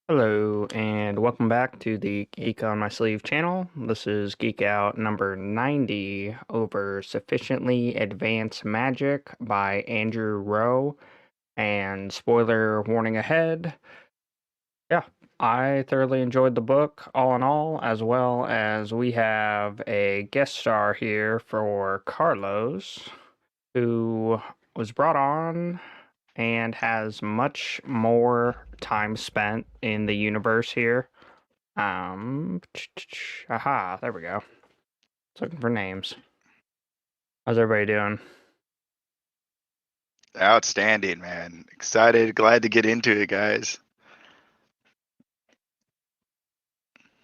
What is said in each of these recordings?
Hello, and welcome back to the Geek on My Sleeve channel. This is Geek Out number 90 over Sufficiently Advanced Magic by Andrew Rowe. And spoiler warning ahead. Yeah, I thoroughly enjoyed the book all in all, as well as we have a guest star here for Carlos, who was brought on and has much more time spent in the universe here. Aha, there we go. Looking for names. How's everybody doing? Outstanding, man. Excited, glad to get into it, guys.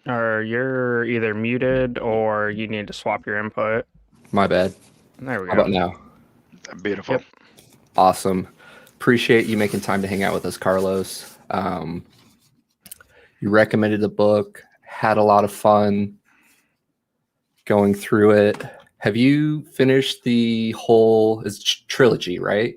Or you're either muted or you need to swap your input. My bad. There we How go. about now? Beautiful. Yep. Awesome. Appreciate you making time to hang out with us, Carlos. You recommended the book, had a lot of fun going through it. Have you finished the whole trilogy, right?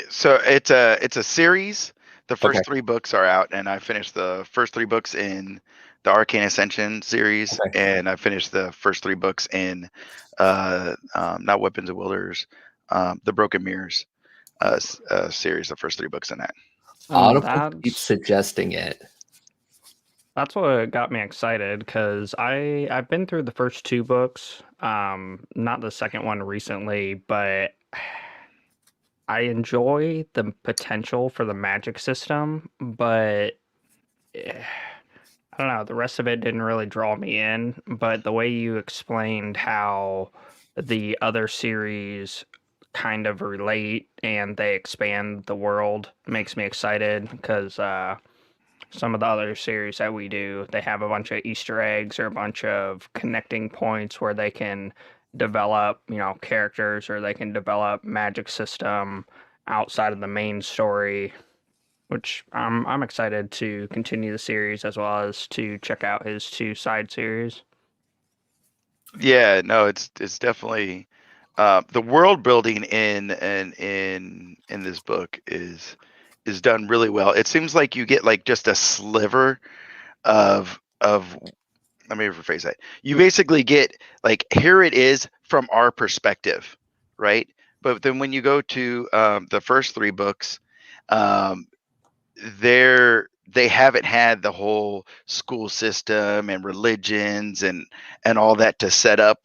So it's a series. The first Okay. 3 books are out, and I finished the first 3 books in the Arcane Ascension series, Okay. and I finished the first 3 books in not Weapons of Wilders, the Broken Mirrors series. The first 3 books in that. Audible keeps suggesting it. That's what got me excited because I've been through the first 2 books, not the second one recently, but I enjoy the potential for the magic system, but I don't know, the rest of it didn't really draw me in, but the way you explained how the other series kind of relate and they expand the world makes me excited because some of the other series that we do, they have a bunch of Easter eggs or a bunch of connecting points where they can develop, characters or they can develop magic system outside of the main story, which I'm excited to continue the series as well as to check out his 2 side series. Yeah, no, it's definitely the world building in this book is done really well. It seems like you get like just a sliver of let me rephrase that. You basically get like, here it is from our perspective, right? But then when you go to the first 3 books, um, they haven't had the whole school system and religions and all that to set up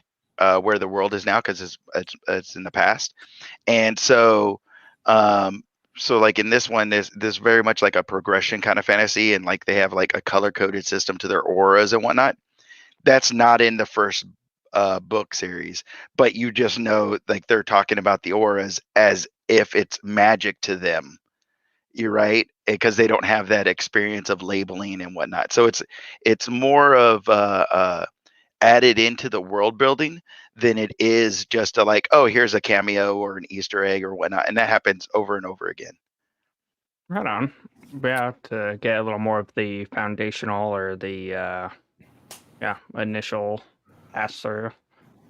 where the world is now, because it's in the past. And so so like in this one, there's very much like a progression kind of fantasy, and like they have like a color coded system to their auras and whatnot. That's not in the first book series, but you just know like they're talking about the auras as if it's magic to them. You're right, because they don't have that experience of labeling and whatnot. So it's more of added into the world building than it is just a like, oh, here's a cameo or an Easter egg or whatnot, and that happens over and over again. Right on. Yeah, to get a little more of the foundational or the initial pass through.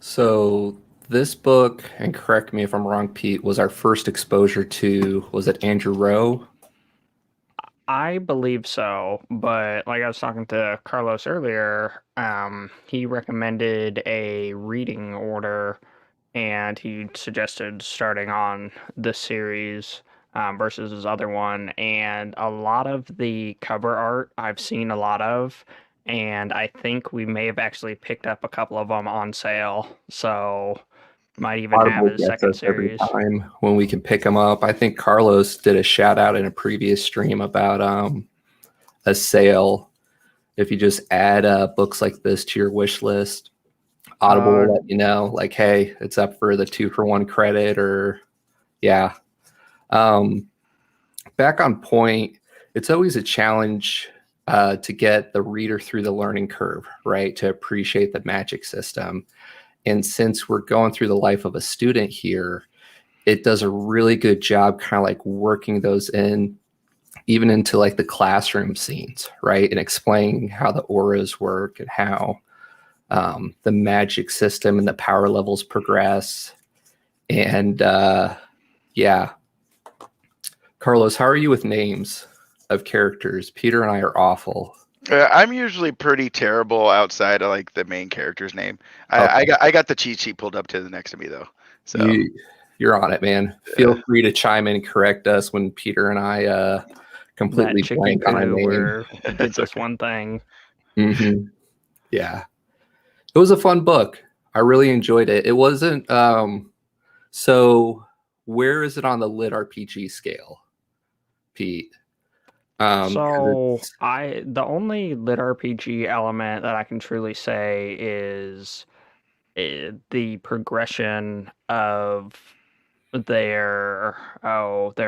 So this book, and correct me if I'm wrong, Pete, was our first exposure to, was it Andrew Rowe? I believe so, but like I was talking to Carlos earlier, he recommended a reading order and he suggested starting on this series versus his other one. And a lot of the cover art I've seen a lot of, and I think we may have actually picked up a couple of them on sale. So might even have Audible his gets second us every series. time when we can pick them up. I think Carlos did a shout out in a previous stream about a sale. If you just add books like this to your wish list, Audible will let you know, like, hey, it's up for the 2-for-1 credit, or yeah. Back on point, it's always a challenge to get the reader through the learning curve, right? To appreciate the magic system. And since we're going through the life of a student here, it does a really good job kind of like working those in, even into like the classroom scenes, right? And explaining how the auras work and how the magic system and the power levels progress. And yeah. Carlos, how are you with names? of characters. Peter and I are awful. I'm usually pretty terrible outside of like the main character's name. Okay. I got the cheat sheet pulled up to the next to me though. So You're on it, man. Feel free to chime in and correct us when Peter and I completely That blank on a name. where we did this one thing. Mm-hmm. Yeah. It was a fun book. I really enjoyed it. It wasn't so where is it on the LitRPG scale, Pete? So the only LitRPG element that I can truly say is the progression of their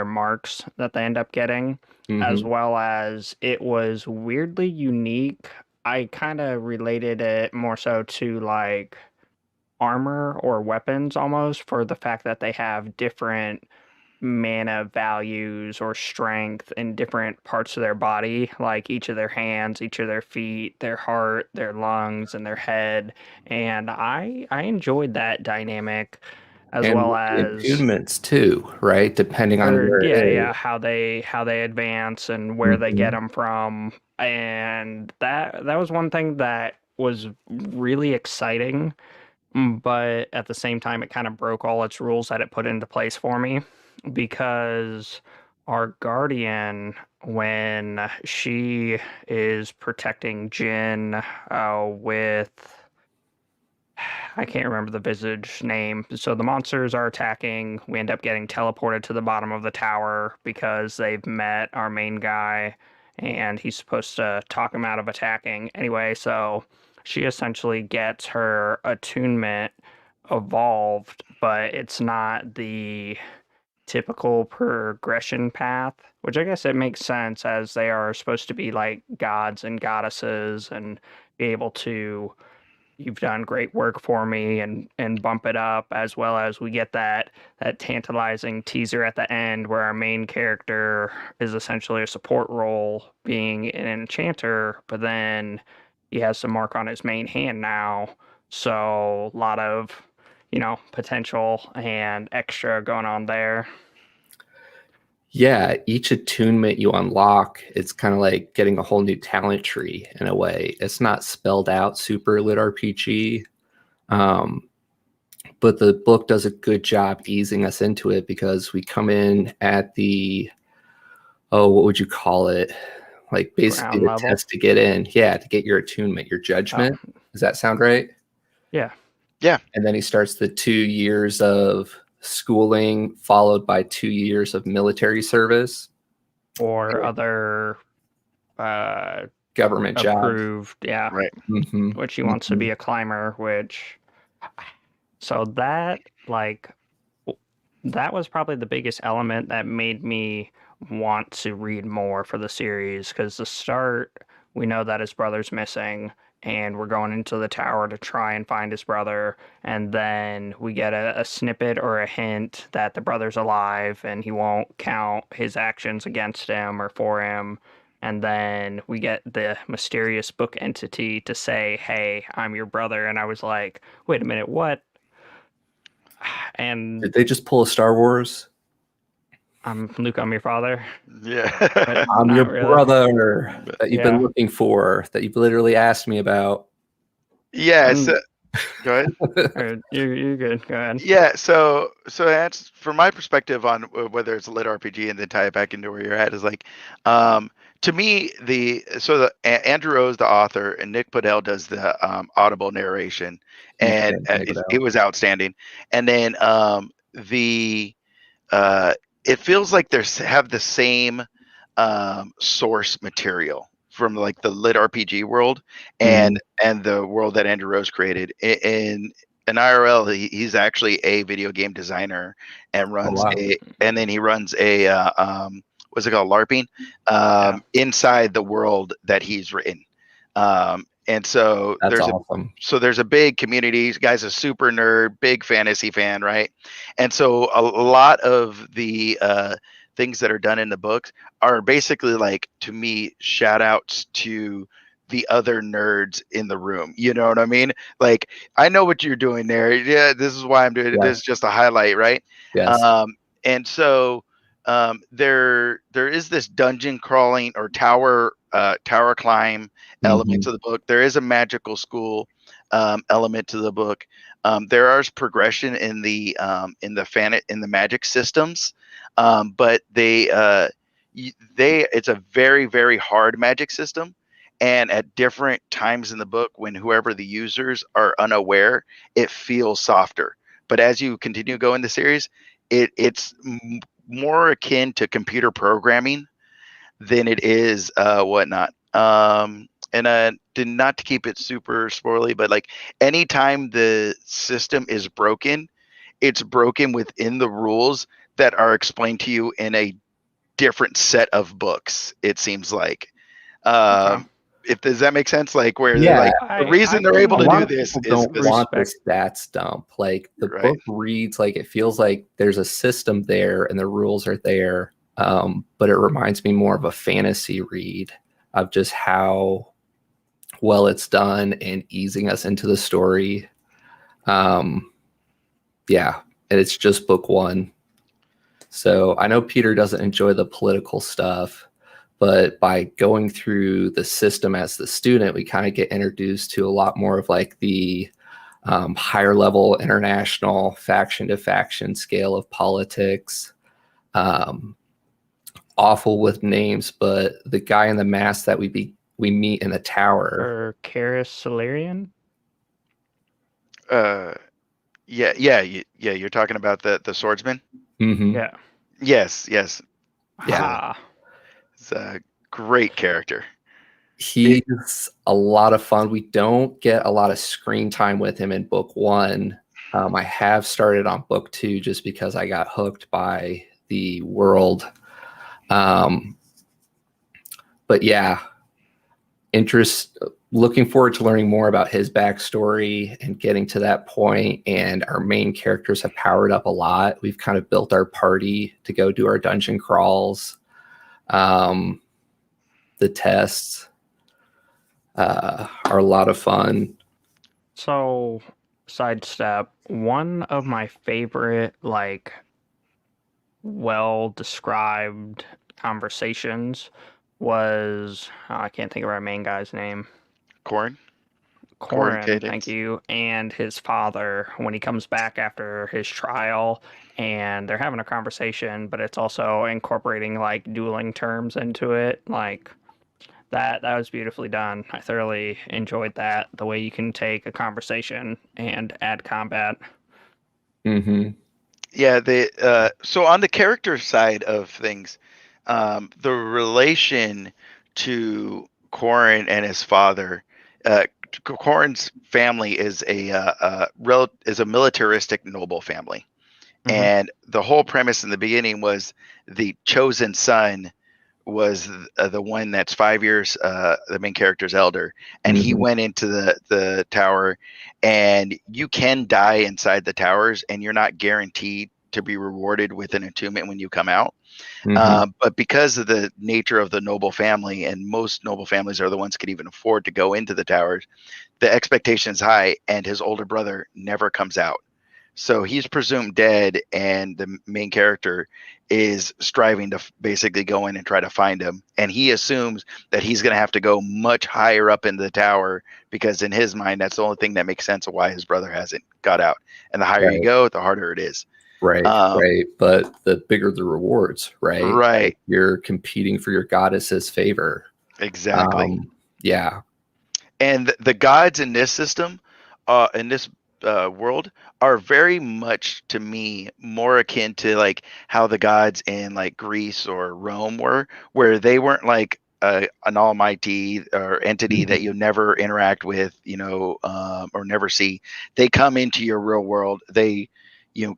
marks that they end up getting, as well as it was weirdly unique. I kind of related it more so to like armor or weapons almost, for the fact that they have different mana values or strength in different parts of their body, like each of their hands, each of their feet, their heart, their lungs, and their head. And I enjoyed that dynamic, as and well the as attunements too, right? Depending on where it is. how they advance and where they get them from. And that was one thing that was really exciting, but at the same time, it kind of broke all its rules that it put into place for me, because our guardian, when she is protecting Jin with, I can't remember the visage name. So the monsters are attacking. We end up getting teleported to the bottom of the tower because they've met our main guy, and he's supposed to talk him out of attacking. Anyway, so she essentially gets her attunement evolved, but it's not the typical progression path, which I guess it makes sense, as they are supposed to be like gods and goddesses and be able to, you've done great work for me, and bump it up, as well as we get that tantalizing teaser at the end where our main character is essentially a support role, being an enchanter, but then he has some mark on his main hand now. So a lot of, potential and extra going on there. Yeah, each attunement you unlock, it's kind of like getting a whole new talent tree in a way. It's not spelled out super LitRPG, but the book does a good job easing us into it, because we come in at the, what would you call it? Like basically the test to get in. Yeah, to get your attunement, your judgment. Does that sound right? Yeah. Yeah. And then he starts the 2 years of schooling, followed by 2 years of military service or other government approved jobs. Right. Which he wants to be a climber, which, so that was probably the biggest element that made me want to read more for the series, because the start, we know that his brother's missing, and we're going into the tower to try and find his brother, and then we get a snippet or a hint that the brother's alive and he won't count his actions against him or for him, and then we get the mysterious book entity to say, "Hey, I'm your brother," and I was like, wait a minute, what? And did they just pull a Star Wars? I'm Luke, I'm your father. Yeah. I'm your brother that you've been looking for, that you've literally asked me about. Yeah. So, go ahead. You're good. Go ahead. Yeah. So that's from my perspective on whether it's a LitRPG, and then tie it back into where you're at, is like, to me, Andrew Rowe is the author, and Nick Podell does the audible narration, and it was outstanding. And then it feels like they have the same source material from like the LitRPG world and the world that Andrew Rowe created. In IRL, he's actually a video game designer and runs and then he runs a what's it called, LARPing inside the world that he's written. And so there's a big community. This guy's a super nerd, big fantasy fan, right? And so a lot of the things that are done in the books are basically, like, to me, shout outs to the other nerds in the room. You know what I mean? Like, I know what you're doing there. Yeah, this is why I'm doing it. This is just a highlight, right? Yes. And so there is this dungeon crawling or tower climb element to the book. There is a magical school element to the book. There is progression in the magic systems, but it's a very, very hard magic system. And at different times in the book, when whoever the users are unaware, it feels softer. But as you continue to go in the series, it's more akin to computer programming than it is whatnot. And not to keep it super spoily, but like anytime the system is broken, it's broken within the rules that are explained to you in a different set of books. It seems like. If does that make sense? Like where the reason they're able to do this is don't want the stats dump. Like the book reads like it feels like there's a system there and the rules are there. But it reminds me more of a fantasy read of just how well it's done and easing us into the story. And it's just book one. So I know Peter doesn't enjoy the political stuff, but by going through the system as the student, we kind of get introduced to a lot more of like the higher level international faction to faction scale of politics. Awful with names, but the guy in the mask that we meet in the tower. Or Karis Solarian? You're talking about the swordsman? Mm-hmm. Yeah. Yes. Yeah. It's a great character. He's a lot of fun. We don't get a lot of screen time with him in book one. I have started on book two just because I got hooked by the world. But yeah, looking forward to learning more about his backstory and getting to that point. And our main characters have powered up a lot. We've kind of built our party to go do our dungeon crawls. The tests are a lot of fun. So, sidestep, one of my favorite, like, well-described conversations was, I can't think of our main guy's name. Corin, thank you, and his father when he comes back after his trial, and they're having a conversation, but it's also incorporating like dueling terms into it. Like that was beautifully done. I thoroughly enjoyed that, the way you can take a conversation and add combat. Mm-hmm. Yeah, so on the character side of things, the relation to Corin and his father, Corin's family is a militaristic noble family, and the whole premise in the beginning was the chosen son was the one that's 5 years the main character's elder, and he went into the tower, and you can die inside the towers and you're not guaranteed to be rewarded with an attunement when you come out. But because of the nature of the noble family, and most noble families are the ones who can even afford to go into the towers, the expectation is high, and his older brother never comes out. So he's presumed dead, and the main character is striving to basically go in and try to find him. And he assumes that he's going to have to go much higher up in the tower, because in his mind, that's the only thing that makes sense of why his brother hasn't got out. And the higher you go, the harder it is. Right. But the bigger the rewards, right? Right. You're competing for your goddess's favor. Exactly. Yeah. And the gods in this system, in this world, are very much, to me, more akin to like how the gods in like Greece or Rome were, where they weren't like an almighty or entity that you never interact with, or never see. They come into your real world. They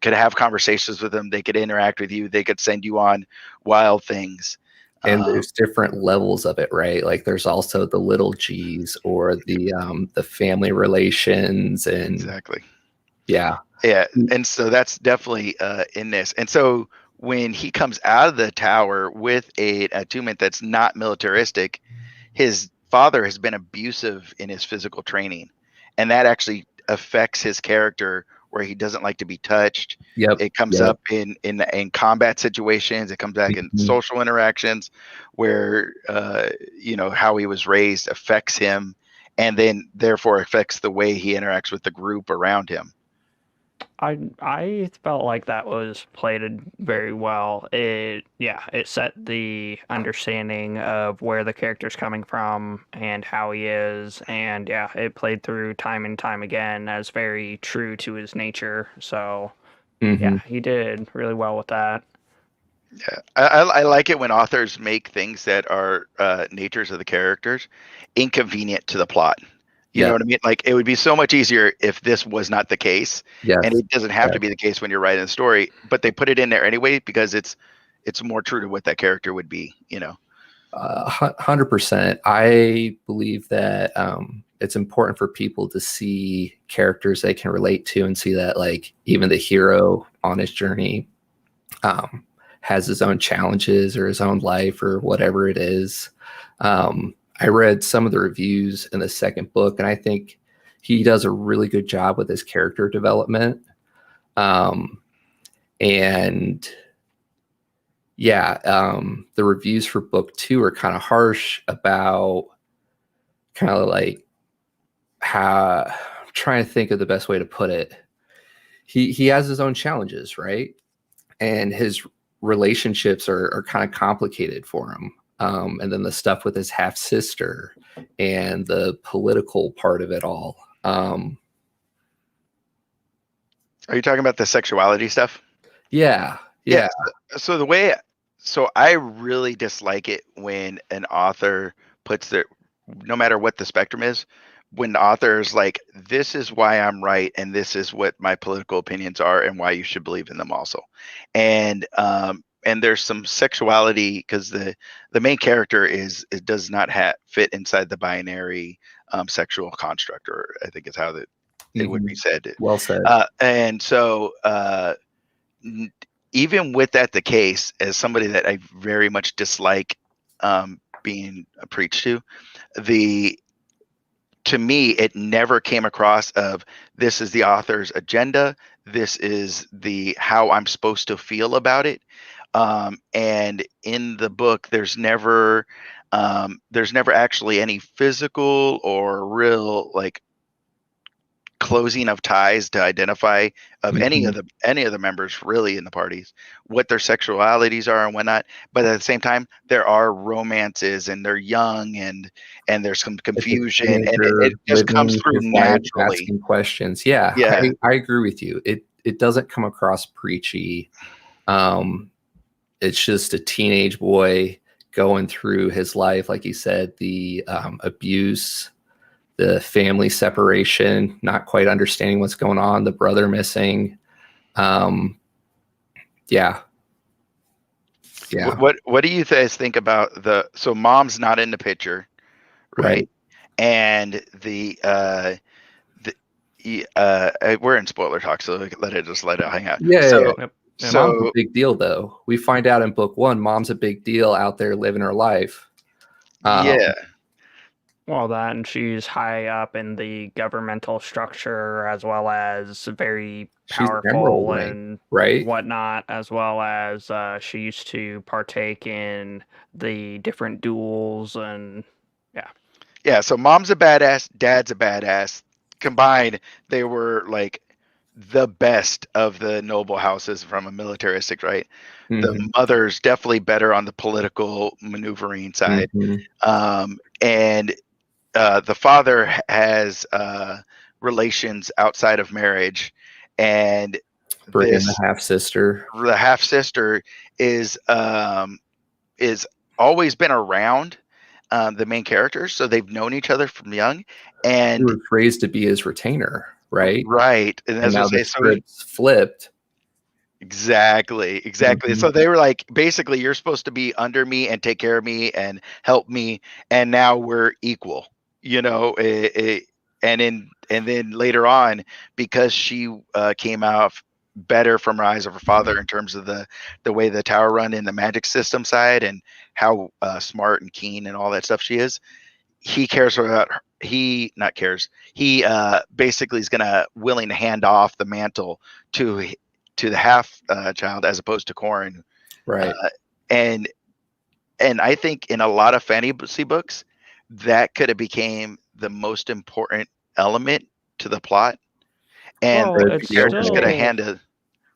could have conversations with them. They could interact with you. They could send you on wild things. And there's different levels of it, right? Like there's also the little G's, or the family relations, and exactly. Yeah. And so that's definitely in this. And so when he comes out of the tower with an attunement that's not militaristic, his father has been abusive in his physical training, and that actually affects his character where he doesn't like to be touched. Yep. It comes Yep. up in combat situations. It comes back in social interactions where, how he was raised affects him, and then therefore affects the way he interacts with the group around him. I felt like that was played very well. It set the understanding of where the character's coming from and how he is, and it played through time and time again as very true to his nature. So he did really well with that. Yeah, I like it when authors make things that are natures of the characters inconvenient to the plot. You know what I mean? Like, it would be so much easier if this was not the case. Yes. And it doesn't have to be the case when you're writing a story, but they put it in there anyway because it's more true to what that character would be, 100%. I believe that it's important for people to see characters they can relate to and see that, like, even the hero on his journey has his own challenges or his own life or whatever it is. I read some of the reviews in the second book, and I think he does a really good job with his character development. The reviews for book 2 are kind of harsh about kind of like how, I'm trying to think of the best way to put it. He has his own challenges, right? And his relationships are kind of complicated for him. And then the stuff with his half sister and the political part of it all. Are you talking about the sexuality stuff? Yeah. So I really dislike it when an author puts no matter what the spectrum is, when the author is like, this is why I'm right, and this is what my political opinions are, and why you should believe in them also. And there's some sexuality because the main character does not fit inside the binary sexual construct, or I think is how it would be said. Well said. And so even with that the case, as somebody that I very much dislike being preached to me, it never came across of this is the author's agenda. This is how I'm supposed to feel about it. And in the book, there's never actually any physical or real like closing of ties to identify of any of the members really in the parties, what their sexualities are and whatnot. But at the same time, there are romances and they're young and there's some confusion and it just comes through naturally. Asking questions. I agree with you. It doesn't come across preachy. It's just a teenage boy going through his life, like you said, the abuse, the family separation, not quite understanding what's going on, the brother missing. What do you guys think about so mom's not in the picture, right? And we're in spoiler talk, so let it hang out. So mom's a big deal, though. We find out in book 1, mom's a big deal out there living her life. Well, that, and she's high up in the governmental structure, as well as very powerful and whatnot, as well as she used to partake in the different duels and so mom's a badass, dad's a badass. Combined, they were like the best of the noble houses from a militaristic, right? The mother's definitely better on the political maneuvering side. And the father has relations outside of marriage, and the half sister. The half sister is always been around the main characters, so they've known each other from young, and they were raised to be his retainer, right? And now the script's flipped. Exactly. So they were like, basically, you're supposed to be under me and take care of me and help me, and now we're equal. And then later on, because she came out better from her eyes of her father in terms of the way the tower run in the magic system side and how smart and keen and all that stuff she is, he cares about he not cares. He basically is gonna willing to hand off the mantle to the half child as opposed to Corrin. Right. And I think in a lot of fantasy books, that could have became the most important element to the plot, and Well, the characters could have handed.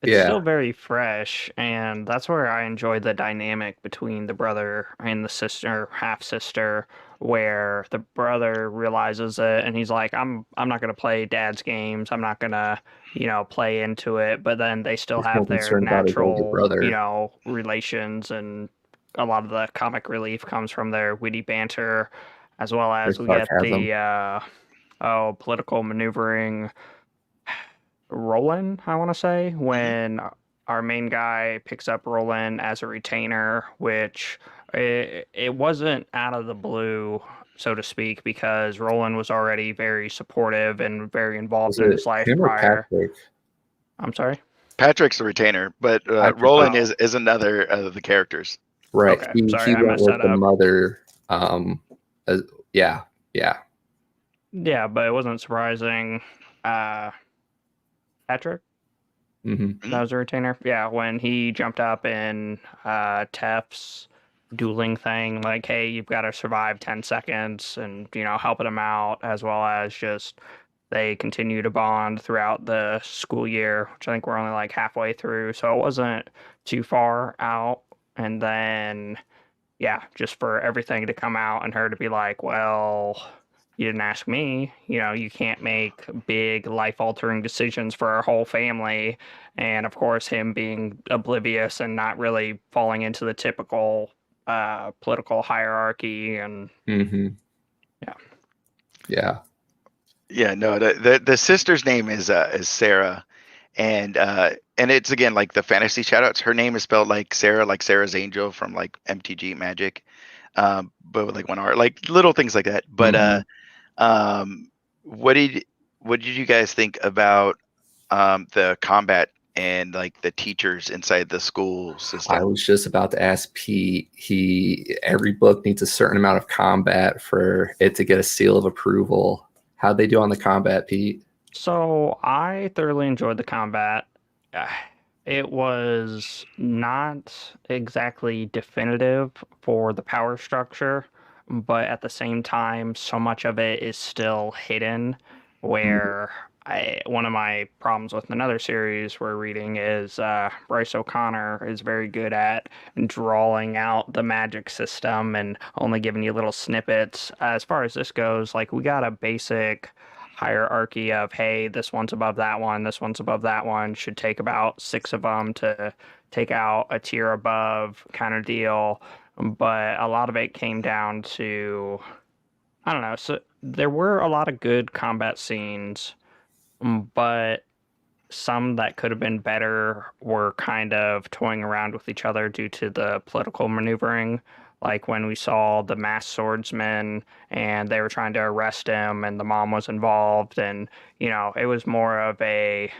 it's Yeah. still very fresh, and that's where I enjoy the dynamic between the brother and the sister, half sister, where the brother realizes it and he's like, I'm not gonna play dad's games. I'm not gonna, play into it. But then they still He's more have their concerned about his older natural, brother. relations, and a lot of the comic relief comes from their witty banter, as well Their as we get sarcasm. the political maneuvering Roland, I want to say, when our main guy picks up Roland as a retainer, which it wasn't out of the blue, so to speak, because Roland was already very supportive and very involved Was in it his life him or prior. Patrick? I'm sorry? Patrick's the retainer, but Patrick, Roland oh. is another of the characters. Right. Okay, He sorry, I went messed with that the up. mother. Yeah. Yeah, but it wasn't surprising. Patrick? Hmm. That was a retainer. Yeah, when he jumped up in Tef's dueling thing, like, hey, you've got to survive 10 seconds and, helping him out, as well as just they continue to bond throughout the school year, which I think we're only like halfway through. So it wasn't too far out. And then, yeah, just for everything to come out and her to be like, well, you didn't ask me. You can't make big life altering decisions for our whole family. And of course, him being oblivious and not really falling into the typical political hierarchy. And Hmm. yeah. Yeah. Yeah, no, the sister's name is Sarah, and it's again like the fantasy shoutouts. Her name is spelled like Sarah's Angel from like MTG Magic, but with like one R, like little things like that. But what did you guys think about the combat and like the teachers inside the school system? I was just about to ask Pete. Every book needs a certain amount of combat for it to get a seal of approval. How'd they do on the combat, Pete? So I thoroughly enjoyed the combat. It was not exactly definitive for the power structure, but at the same time, so much of it is still hidden. Where one of my problems with another series we're reading is Bryce O'Connor is very good at drawing out the magic system and only giving you little snippets. As far as this goes, like we got a basic hierarchy of, hey, this one's above that one, this one's above that one, should take about 6 of them to take out a tier above kind of deal. But a lot of it came down to, I don't know. So there were a lot of good combat scenes, but some that could have been better were kind of toying around with each other due to the political maneuvering. Like when we saw the masked swordsman and they were trying to arrest him and the mom was involved, and it was more of a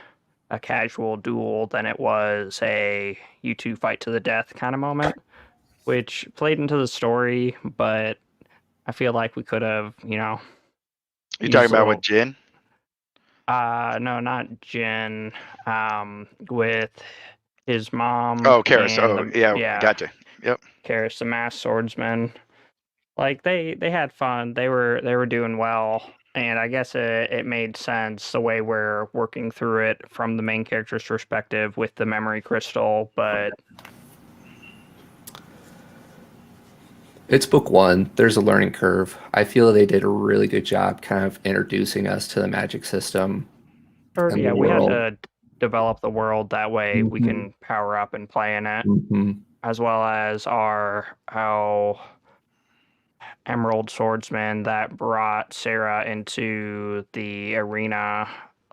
casual duel than it was a you two fight to the death kind of moment, which played into the story, but I feel like we could have, You used talking a about little. with Jin? No, not Jin. With his mom Oh, Karis. and Oh, yeah, gotcha. Yep. Karis, the masked swordsman. Like they had fun. They were doing well, and I guess it made sense the way we're working through it from the main character's perspective with the memory crystal. But It's book one. There's a learning curve. I feel they did a really good job kind of introducing us to the magic system and the yeah, we had world. to develop the world that way we Mhm. can power up and play in it, Mhm. as well as how Emerald Swordsman that brought Sarah into the arena,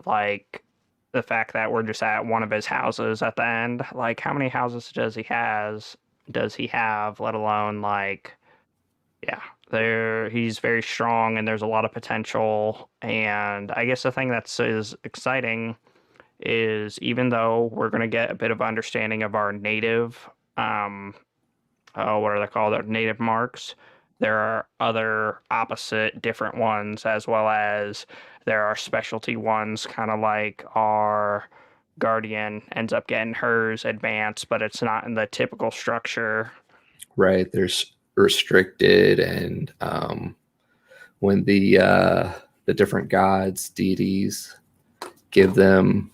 like the fact that we're just at one of his houses at the end. Like how many houses does he have, let alone like yeah, he's very strong and there's a lot of potential. And I guess the thing that's is exciting is even though we're gonna get a bit of understanding of our native what are they called? Our native marks. there are other opposite different ones, as well as there are specialty ones, kind of like our Guardian ends up getting hers advanced, but it's not in the typical structure. Right. There's restricted, and when the different gods, deities, give them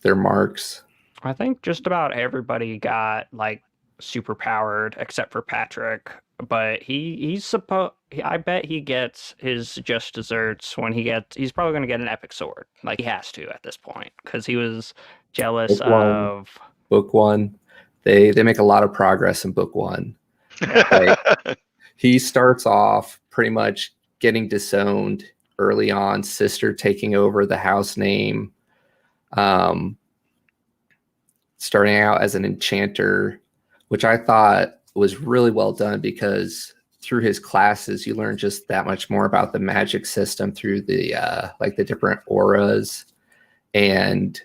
their marks. I think just about everybody got like super powered except for Patrick, but he's supposed. I bet he gets his just desserts when he's probably going to get an epic sword. Like he has to at this point because he was jealous of. Book one, they make a lot of progress in book one. Yeah. Like, he starts off pretty much getting disowned early on, sister taking over the house name, starting out as an enchanter, which I thought was really well done, because through his classes you learn just that much more about the magic system through the like the different auras. And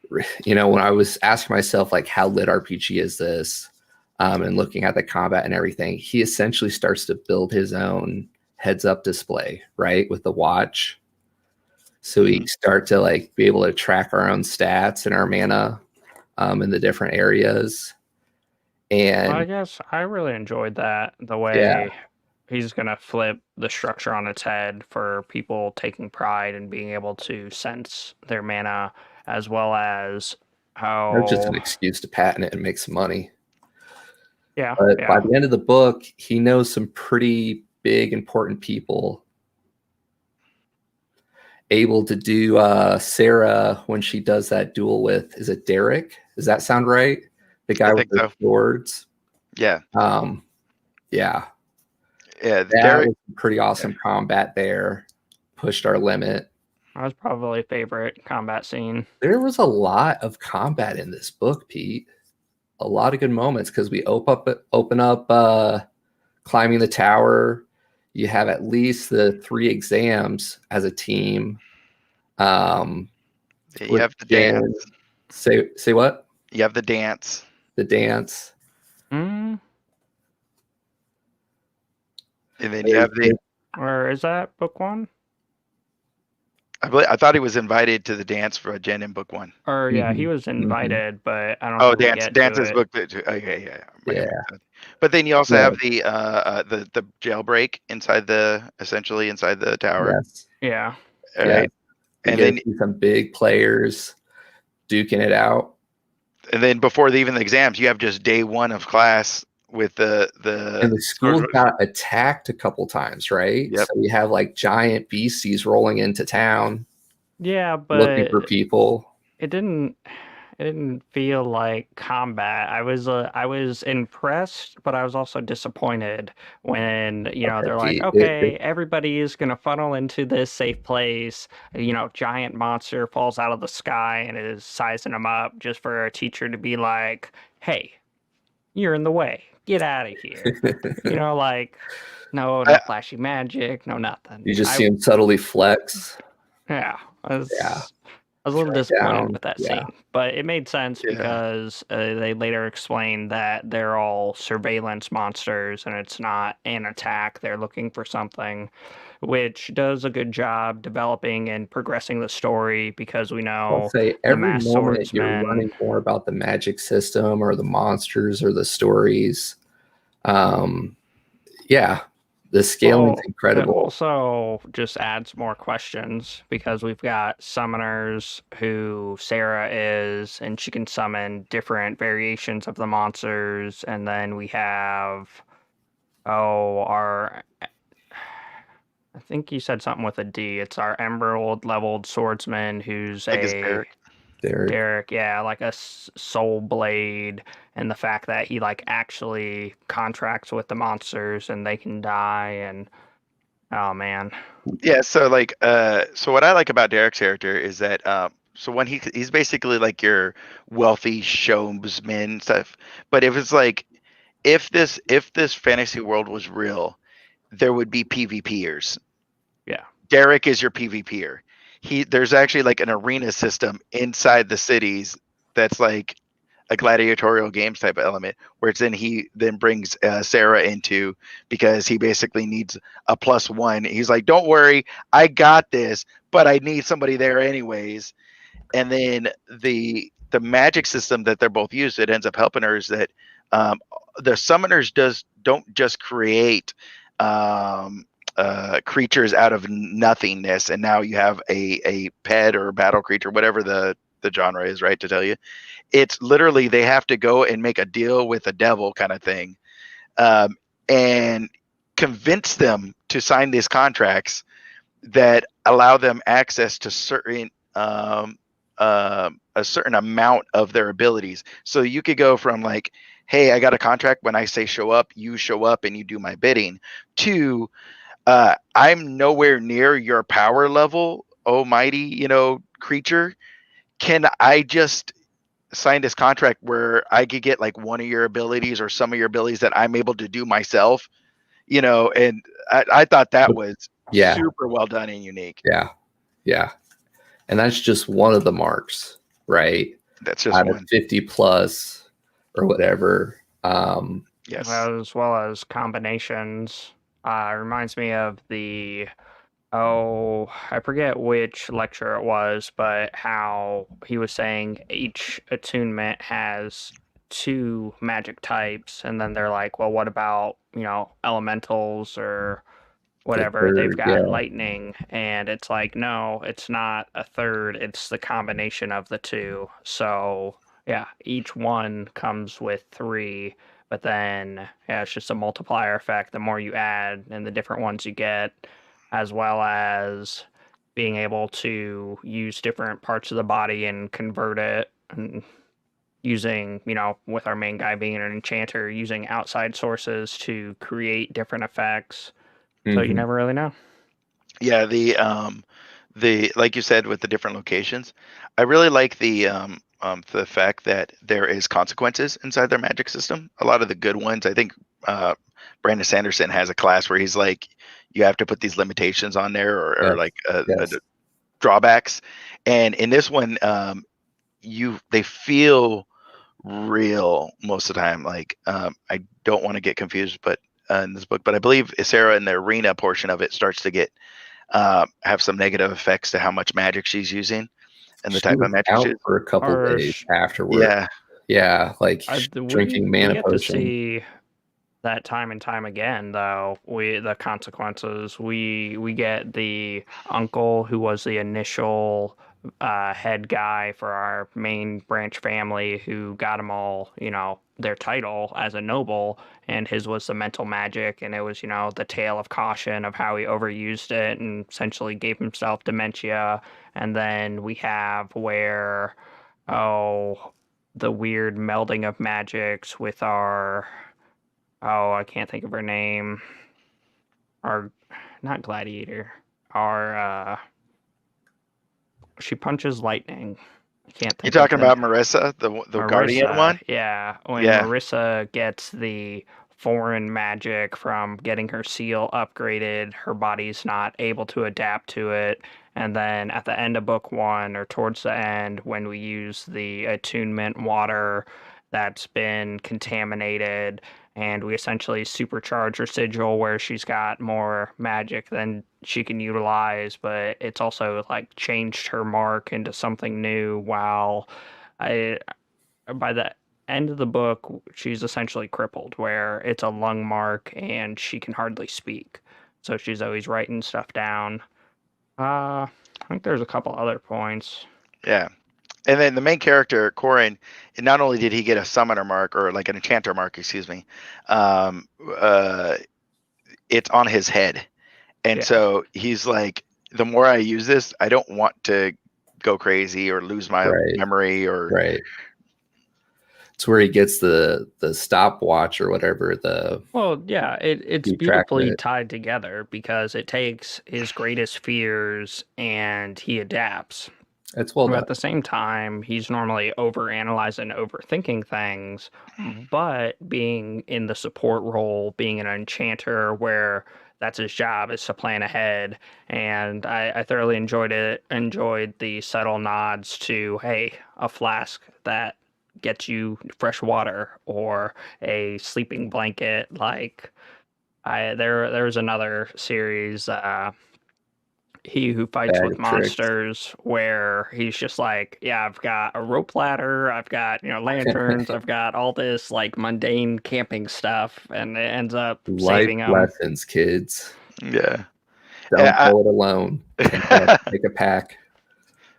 when I was asking myself, like, how LitRPG is this, and looking at the combat and everything, he essentially starts to build his own heads-up display, right, with the watch. So we start to like be able to track our own stats and our mana in the different areas. And I guess I really enjoyed that, the way he's going to flip the structure on its head for people taking pride in being able to sense their mana, as well as how... That's just an excuse to patent it and make some money. Yeah. But by the end of the book, he knows some pretty big, important people. Able to do Sarah when she does that duel with, is it Derek? Does that sound right? The guy with the swords. Yeah. Yeah. Yeah. That was pretty awesome combat there. Pushed our limit. That was probably a favorite combat scene. There was a lot of combat in this book, Pete. A lot of good moments, because we open up climbing the tower. You have at least the 3 exams as a team. You have the dance. Say what? You have the dance. The dance. Mm. And then you have the... Or is that book 1? I thought he was invited to the dance for Jen in book 1. Or yeah, he was invited, but I don't. Oh, dance is book 2. Okay, yeah. But then you also have the jailbreak inside essentially inside the tower. Yes. Yeah. All right. And then some big players duking it out. And then before even the exams, you have just day 1 of class with and the school got attacked a couple times, right? Yep. So we have like giant beasties rolling into town. Yeah, but looking for people. It didn't feel like combat. I was impressed, but I was also disappointed when they're like, okay, everybody is gonna funnel into this safe place. Giant monster falls out of the sky and is sizing them up, just for a teacher to be like, hey, you're in the way. Get out of here. No flashy magic, no nothing. You just see him subtly flex. Yeah. I was a little disappointed with that scene. But it made sense because they later explained that they're all surveillance monsters and it's not an attack. They're looking for something, which does a good job developing and progressing the story, because we know I'll say every moment you're learning more about the magic system or the monsters or the stories. The scaling is incredible. It also just adds more questions, because we've got summoners who Sarah is, and she can summon different variations of the monsters. And then we have, I think you said something with a D. It's our Emerald leveled swordsman who's Derek, yeah, like a soul blade, and the fact that he like actually contracts with the monsters and they can die, and oh man. Yeah, so so what I like about Derek's character is that so when he's basically like your wealthy showman stuff, but if it's like if this fantasy world was real, there would be PvPers. Yeah. Derek is your PvPer. There's actually like an arena system inside the cities that's like a gladiatorial games type of element, where it's then he then brings Sarah into, because he basically needs a +1. He's like, don't worry, I got this, but I need somebody there anyways. And then the magic system that they're both used, it ends up helping her, is that the summoners don't just create creatures out of nothingness, and now you have a pet or a battle creature, whatever the genre is, right? To tell you, it's literally they have to go and make a deal with the devil kind of thing, and convince them to sign these contracts that allow them access to certain a certain amount of their abilities. So you could go from like, hey, I got a contract, when I say show up, you show up and you do my bidding, to I'm nowhere near your power level, oh mighty, creature. Can I just sign this contract where I could get like one of your abilities or some of your abilities that I'm able to do myself? And I thought that was super well done and unique. Yeah. And that's just one of the marks, right? That's just out one. of 50 plus or whatever. Yes. As well as combinations. Reminds me of I forget which lecture it was, but how he was saying each attunement has 2 magic types, and then they're like, well, what about, elementals or whatever? They've got lightning, and it's like, no, it's not a third, it's the combination of the 2. So yeah, each one comes with 3, but then it's just a multiplier effect the more you add and the different ones you get, as well as being able to use different parts of the body and convert it, and using, with our main guy being an enchanter, using outside sources to create different effects. So you never really know. Yeah, the like you said, with the different locations, I really like the fact that there is consequences inside their magic system. A lot of the good ones, I think, Brandon Sanderson has a class where he's like, you have to put these limitations on there, or like drawbacks. And in this one, they feel real most of the time. Like, I don't want to get confused, but in this book, but I believe Sarah, in the arena portion of it, starts to get have some negative effects to how much magic she's using and the type of magic out she's for a couple days afterwards. Like drinking mana get potion. To see that time and time again, though. The consequences. We get the uncle who was the initial head guy for our main branch family, who got them all, their title as a noble, and his was the mental magic, and it was, the tale of caution of how he overused it and essentially gave himself dementia. And then we have where, the weird melding of magics with our, I can't think of her name, our, not gladiator, our, she punches lightning. I can't think. You're talking about Marissa, the Marissa, guardian one? Yeah. When Marissa gets the foreign magic from getting her seal upgraded, her body's not able to adapt to it. And then at the end of book 1, or towards the end, when we use the attunement water that's been contaminated, and we essentially supercharge her sigil where she's got more magic than she can utilize, but it's also like changed her mark into something new. While by the end of the book, she's essentially crippled, where it's a lung mark and she can hardly speak. So she's always writing stuff down. I think there's a couple other points. Yeah. And then the main character, Corin, not only did he get a summoner mark, or like an enchanter mark, excuse me, it's on his head. And so he's like, the more I use this, I don't want to go crazy or lose my memory, or it's where he gets the stopwatch or whatever. It's beautifully tied together, because it takes his greatest fears and he adapts. It's well done. At the same time, he's normally overanalyzing, overthinking things, but being in the support role, being an enchanter, where that's his job, is to plan ahead. And I thoroughly enjoyed the subtle nods to, hey, a flask that gets you fresh water or a sleeping blanket. Like there's another series, He Who Fights Bag with of tricks. Monsters, where he's just like, yeah, I've got a rope ladder, I've got, lanterns, I've got all this like mundane camping stuff, and it ends up Life saving him. lessons, kids. Yeah. Don't go it alone. Take a pack.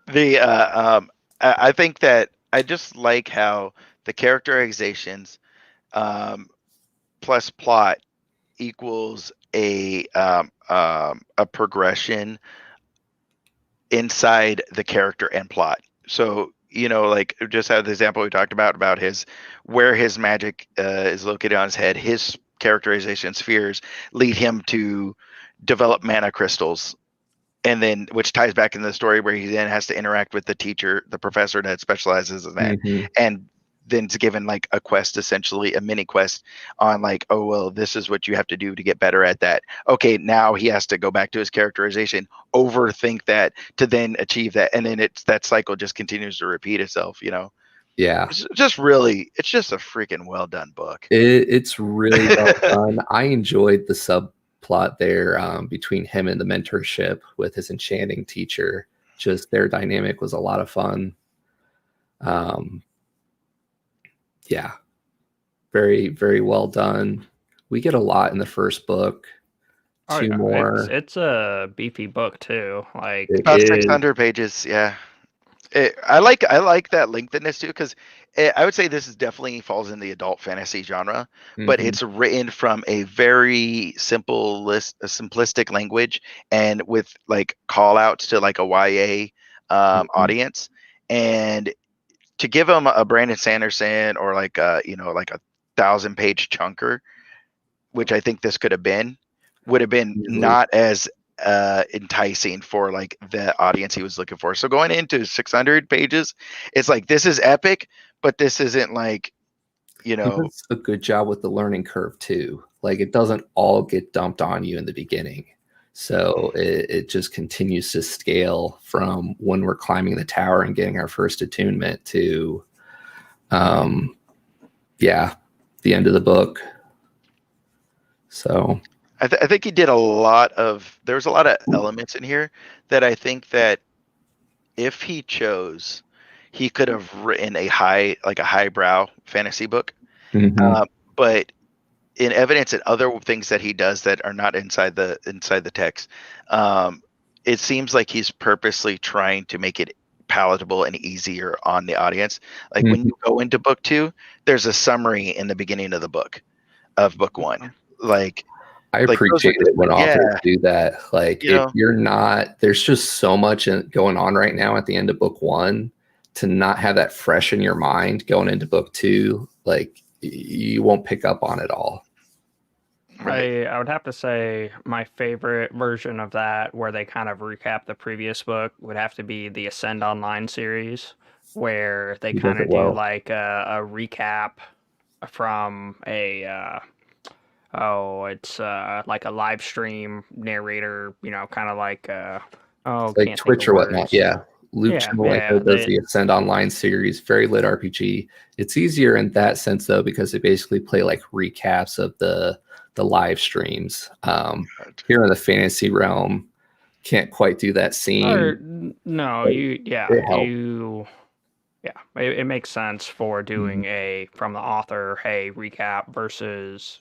I think that I just like how the characterizations plus plot equals a progression inside the character and plot. So like just have the example we talked about where his magic is located on his head. His characterization spheres lead him to develop mana crystals, and then which ties back into the story where he then has to interact with the professor that specializes in that, and then it's given like a quest, essentially a mini quest on like, oh well, this is what you have to do to get better at that. Okay, now he has to go back to his characterization, overthink that to then achieve that, and then that cycle just continues to repeat itself. Yeah, it's just a freaking well done book. It's really well done. I enjoyed the subplot there between him and the mentorship with his enchanting teacher. Just their dynamic was a lot of fun. Yeah, very, very well done. We get a lot in the first book. Two more. It's a beefy book too. Like about 600 pages. Yeah. I like that lengtheness too, because I would say this is definitely falls in the adult fantasy genre, but it's written from a very simplistic language, and with like call outs to like a YA audience, and to give them a Brandon Sanderson or like like a 1,000-page chunker, which I think this would have been not as enticing for like the audience he was looking for. So going into 600 pages, it's like, this is epic, but this isn't like, He does a good job with the learning curve too. Like it doesn't all get dumped on you in the beginning. So it just continues to scale from when we're climbing the tower and getting our first attunement to, the end of the book. So I think he did there's a lot of elements in here that I think that if he chose, he could have written a highbrow fantasy book. But in evidence and other things that he does that are not inside the text, it seems like he's purposely trying to make it palatable and easier on the audience. Like when you go into book 2, there's a summary in the beginning of book 1. Like I appreciate it when authors do that. Like if you're not, there's just so much going on right now at the end of book 1, to not have that fresh in your mind going into book 2, like you won't pick up on it all. Right. I would have to say my favorite version of that, where they kind of recap the previous book, would have to be the Ascend Online series, where they kind of do like a recap from it's like a live stream narrator, kind of like like Twitch or whatnot. Yeah. Luke Shimolenko does the Ascend Online series, very LitRPG. It's easier in that sense though, because they basically play like recaps of the live streams. Here in the fantasy realm, can't quite do that scene. It makes sense for doing from the author recap versus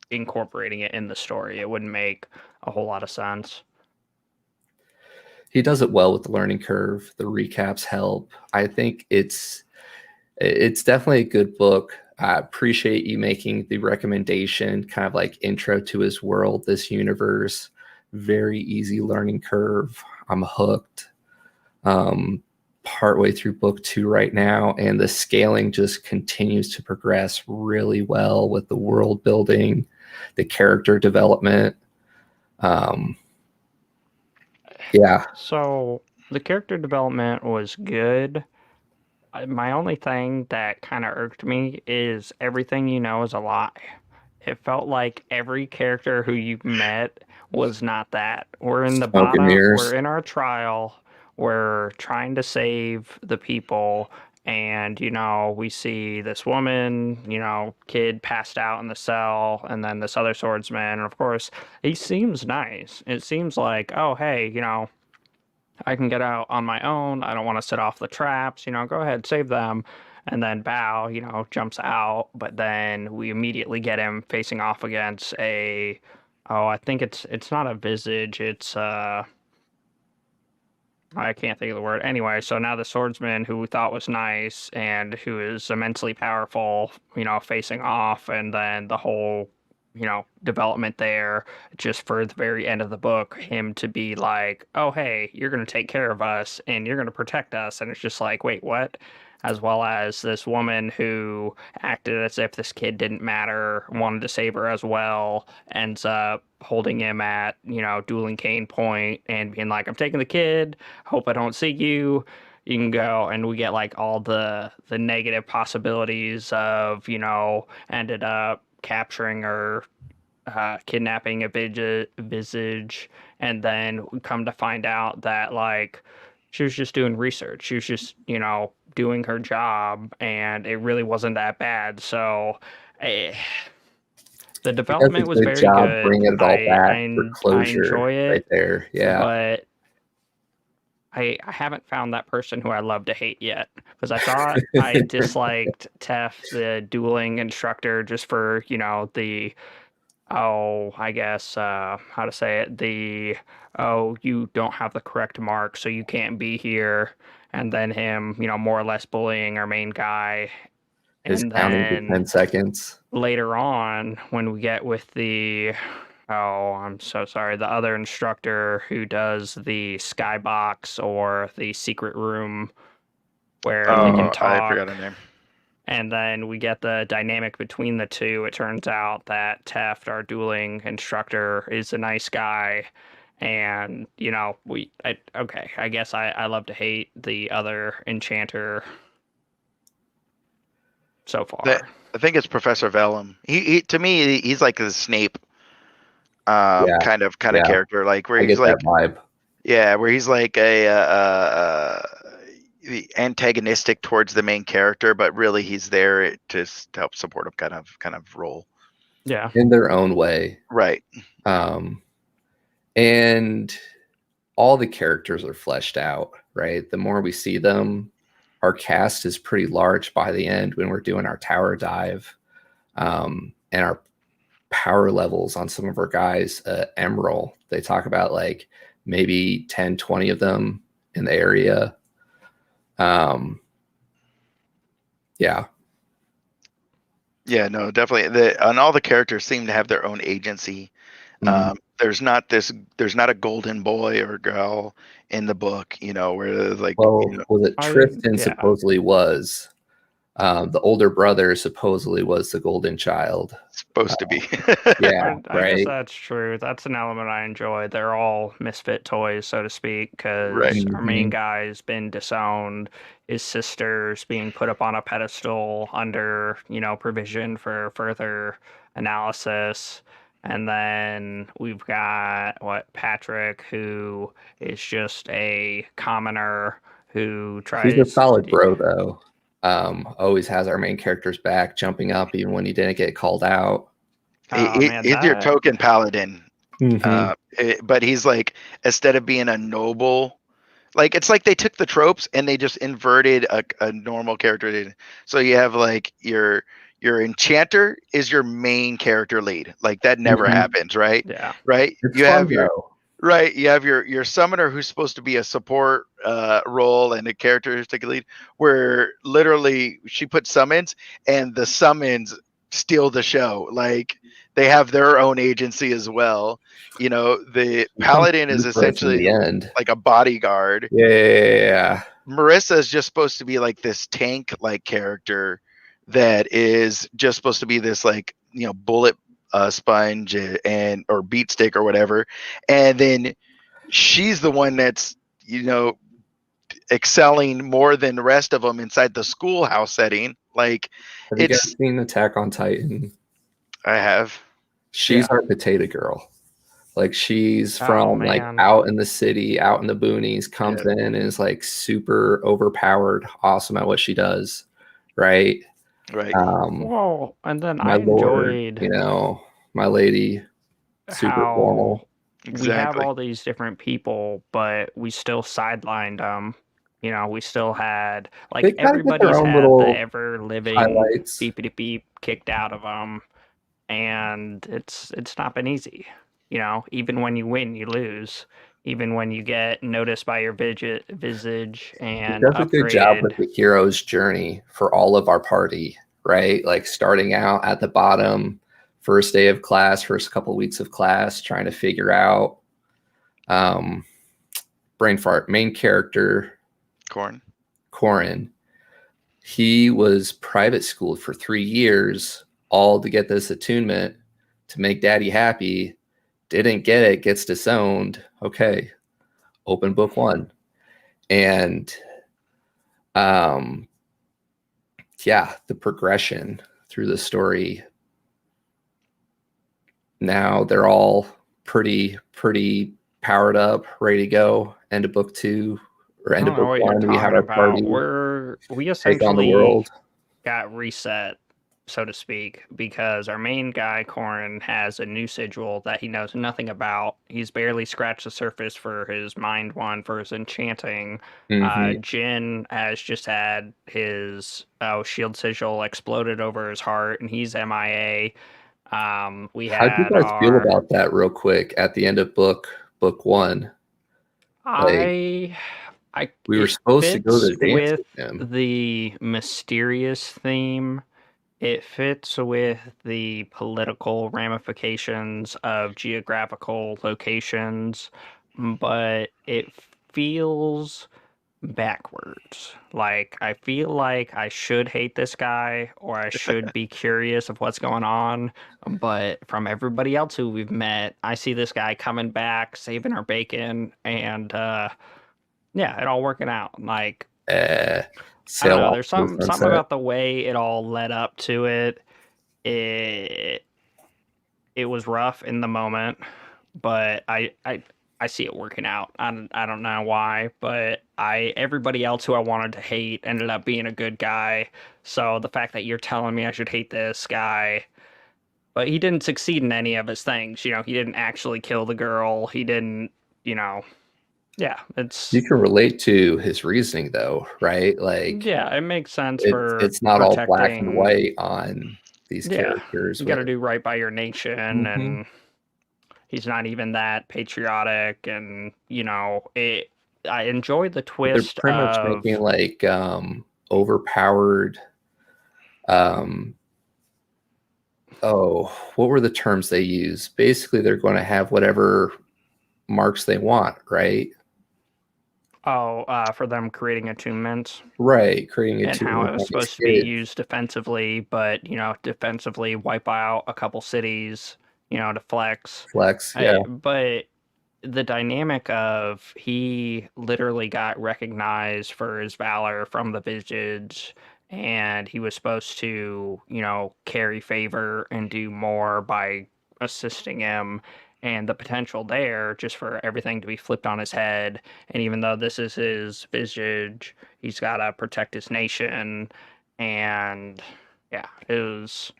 incorporating it in the story. It wouldn't make a whole lot of sense. He does it well with the learning curve. The recaps help. I think it's definitely a good book. I appreciate you making the recommendation, kind of like intro to his world, this universe. Very easy learning curve. I'm hooked. Partway through book 2 right now, and the scaling just continues to progress really well with the world building, the character development. So the character development was good. My only thing that kind of irked me is everything is a lie. It felt like every character who you've met was not that. We're in the bottom. We're in our trial. We're trying to save the people, and we see this woman, kid passed out in the cell, and then this other swordsman, and of course he seems nice. It seems like, oh hey, I can get out on my own. I don't want to set off the traps, go ahead, save them. And then Bao, jumps out, but then we immediately get him facing off against I think it's not a visage, it's I can't think of the word. Anyway, so now the swordsman who we thought was nice and who is immensely powerful, facing off, and then the whole, development there, just for the very end of the book, him to be like, oh, hey, you're going to take care of us and you're going to protect us. And it's just like, wait, what? As well as this woman who acted as if this kid didn't matter, wanted to save her as well, ends up holding him at, dueling cane point and being like, I'm taking the kid, hope I don't see you. You can go, and we get like all the negative possibilities of, ended up capturing or kidnapping a visage, and then we come to find out that like she was just doing research. She was just, doing her job, and it really wasn't that bad. So the He does a development was good very job good. bringing it all back for I closure enjoy right it, there. Yeah. but I haven't found that person who I love to hate yet, because I thought I disliked Tef, the dueling instructor, just for, I guess, how to say it, you don't have the correct mark, so you can't be here. And then him, more or less bullying our main guy. His And counting to then 10 seconds. later on, when we get with I'm so sorry, the other instructor who does the skybox or the secret room where they can Oh, I forgot talk, her name. and then we get the dynamic between the two. It turns out that Teft, our dueling instructor, is a nice guy. And, I guess I love to hate the other enchanter so far. I think it's Professor Vellum. He to me, he's like the Snape Yeah. kind of Yeah. character, like where I he's get like, that vibe. yeah, where he's like the antagonistic towards the main character, but really he's there to help support him, kind of role. Yeah. In their own way. Right. And all the characters are fleshed out, right? The more we see them, our cast is pretty large by the end when we're doing our tower dive. And our power levels on some of our guys, Emerald, they talk about like maybe 10, 20 of them in the area. Yeah. Yeah, no, definitely. And all the characters seem to have their own agency. Mhm. There's not a golden boy or girl in the book, where there's like, Well, was it Tristan yeah. supposedly was? The older brother supposedly was the golden child. Supposed to be. Yeah, I right. guess that's true. That's an element I enjoy. They're all misfit toys, so to speak, because Right. our main guy's been disowned. His sister's being put up on a pedestal under, provision for further analysis. And then we've got Patrick, who is just a commoner who tries. He's a solid bro, though. Always has our main character's back, jumping up even when he didn't get called out. He's your token paladin. But he's like, instead of being a noble, like it's like they took the tropes and they just inverted a normal character. So you have like your enchanter is your main character lead. Like that never happens, right? Yeah. Right. It's you fun, have your though. Right, you have your summoner who's supposed to be a support role and a characteristic lead, where literally she puts summons and the summons steal the show. Like they have their own agency as well. The paladin is essentially like a bodyguard. Yeah. Marissa is just supposed to be like this tank-like character that is just supposed to be this like bullet sponge or beat stick or whatever, and then she's the one that's excelling more than the rest of them inside the schoolhouse setting. Like, have you guys seen Attack on Titan? I have. She's our potato girl. Like she's Oh, from like man. out in the city, out in the boonies, comes in and is like super overpowered, awesome at what she does, right? Right. Well, and then My I lord, enjoyed my lady, super how formal. we have Exactly. all these different people, but we still sidelined them. We still had, They like, kind of get their everybody's own had the little ever-living highlights. beepity beep kicked out of them, and it's not been easy. Even when you win, you lose. Even when you get noticed by your visage It and does a good job upgraded. with the hero's journey for all of our party, right? Like starting out at the bottom, first day of class, first couple weeks of class, trying to figure out brain fart, main character, Corin. He was private schooled for 3 years, all to get this attunement to make daddy happy. Didn't get it, gets disowned. Okay, open book 1. And yeah, the progression through the story. Now they're all pretty powered up, ready to go. End of book 2 or I end of don't know book what you're 1. We have talking our about. party We take on the essentially world. got reset, so to speak, because our main guy, Corin, has a new sigil that he knows nothing about. He's barely scratched the surface for his mind one, for his enchanting. Jin has just had his shield sigil exploded over his heart, and he's MIA. We How do you had guys feel our. about that real quick at the end of book 1? Like, we were supposed to go to the dance with with him. the mysterious theme. It fits with the political ramifications of geographical locations, but it feels backwards. Like, I feel like I should hate this guy or I should be curious of what's going on, but from everybody else who we've met, I see this guy coming back, saving our bacon, and yeah, it all working out. Like, I don't know. There's something about the way it all led up to it. It was rough in the moment, but I see it working out. I don't know why, but everybody else who I wanted to hate ended up being a good guy. So the fact that you're telling me I should hate this guy, but he didn't succeed in any of his things. He didn't actually kill the girl. He didn't. Yeah, it's. You can relate to his reasoning though, right? Like, Yeah, it makes sense for it's not all black and protecting. white on these Yeah, characters. you got to do right by your nation, Mhm. and he's not even that patriotic, and I enjoy the They're twist pretty much of. making like overpowered what were the terms they use? Basically, they're going to have whatever marks they want, right? For them creating attunements. Right, creating And how it was attunement. supposed to be used defensively, but defensively wipe out a couple cities, to flex. Yeah. But the dynamic of he literally got recognized for his valor from the Visage, and he was supposed to, carry favor and do more by assisting him, and the potential there just for everything to be flipped on his head. And even though this is his Visage, he's got to protect his nation. And yeah, it was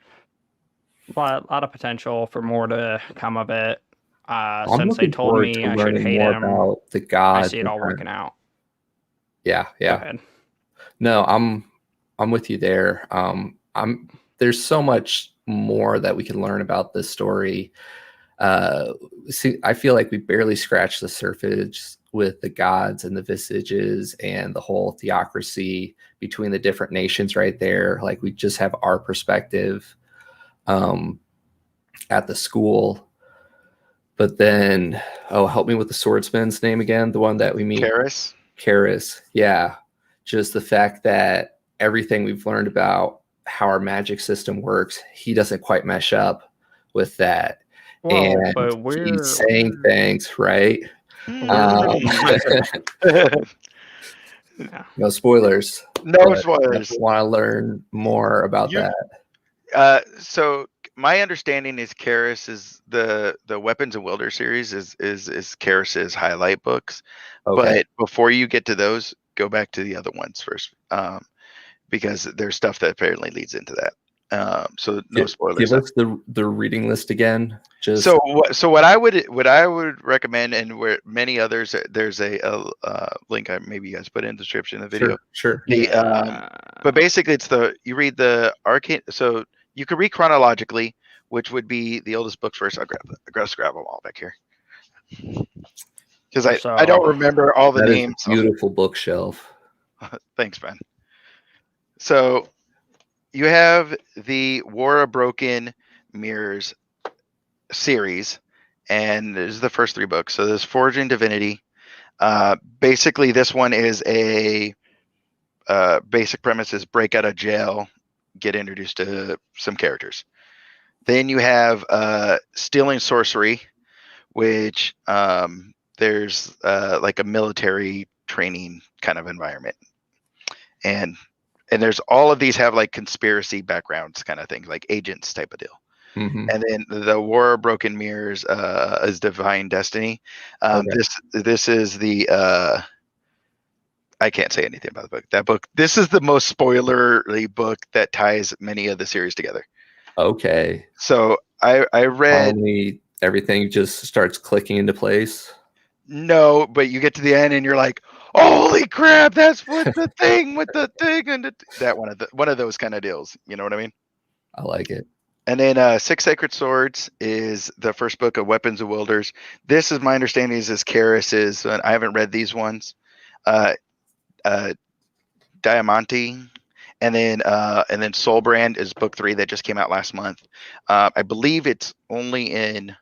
a lot of potential for more to come of it. I'm Since they looking told forward me to I should learning hate more him, about the I gods. see it all working out. Yeah. Go ahead. No, I'm with you there. There's so much more that we can learn about this story. See, I feel like we barely scratched the surface with the gods and the visages and the whole theocracy between the different nations right there. Like, we just have our perspective at the school. But then, help me with the swordsman's name again, the one that we meet. Karis. Yeah. Just the fact that everything we've learned about how our magic system works, he doesn't quite mesh up with that. Well, And but he's saying things, right? No spoilers. No spoilers. Want to learn more about that? So my understanding is Karis is the Weapons and Wilder series is Karis's highlight books. Okay. But before you get to those, go back to the other ones first, because there's stuff that apparently leads into that. So no spoilers. Give us the reading list again. Just So what I would recommend, and where many others, there's a link maybe you guys put in the description of the video. Sure. But basically you read the Arcane. So you could read chronologically, which would be the oldest books first. I gotta grab them all back here because I don't remember all the That is names. a beautiful bookshelf. Thanks, man. So you have the War of Broken Mirrors series, and this is the first 3 books. So there's Forging Divinity. Basically, this one is a basic premise is break out of jail, get introduced to some characters. Then you have Stealing Sorcery, which there's like a military training kind of environment, and there's all of these have like conspiracy backgrounds kind of things, like agents type of deal. Mm-hmm. And then the War of Broken Mirrors is Divine Destiny. Okay. This is the I can't say anything about the book. That book, this is the most spoilery book that ties many of the series together. Okay. So I read everything just starts clicking into place. No, but you get to the end and you're like, holy crap, that's what the thing with the thing and that one of those kind of deals. You know what I mean? I like it. And then Six Sacred Swords is the first book of Weapons of Wielders. This is my understanding is Karis's. I haven't read these ones. Diamante, and then Soulbrand is book 3 that just came out last month. I believe it's only in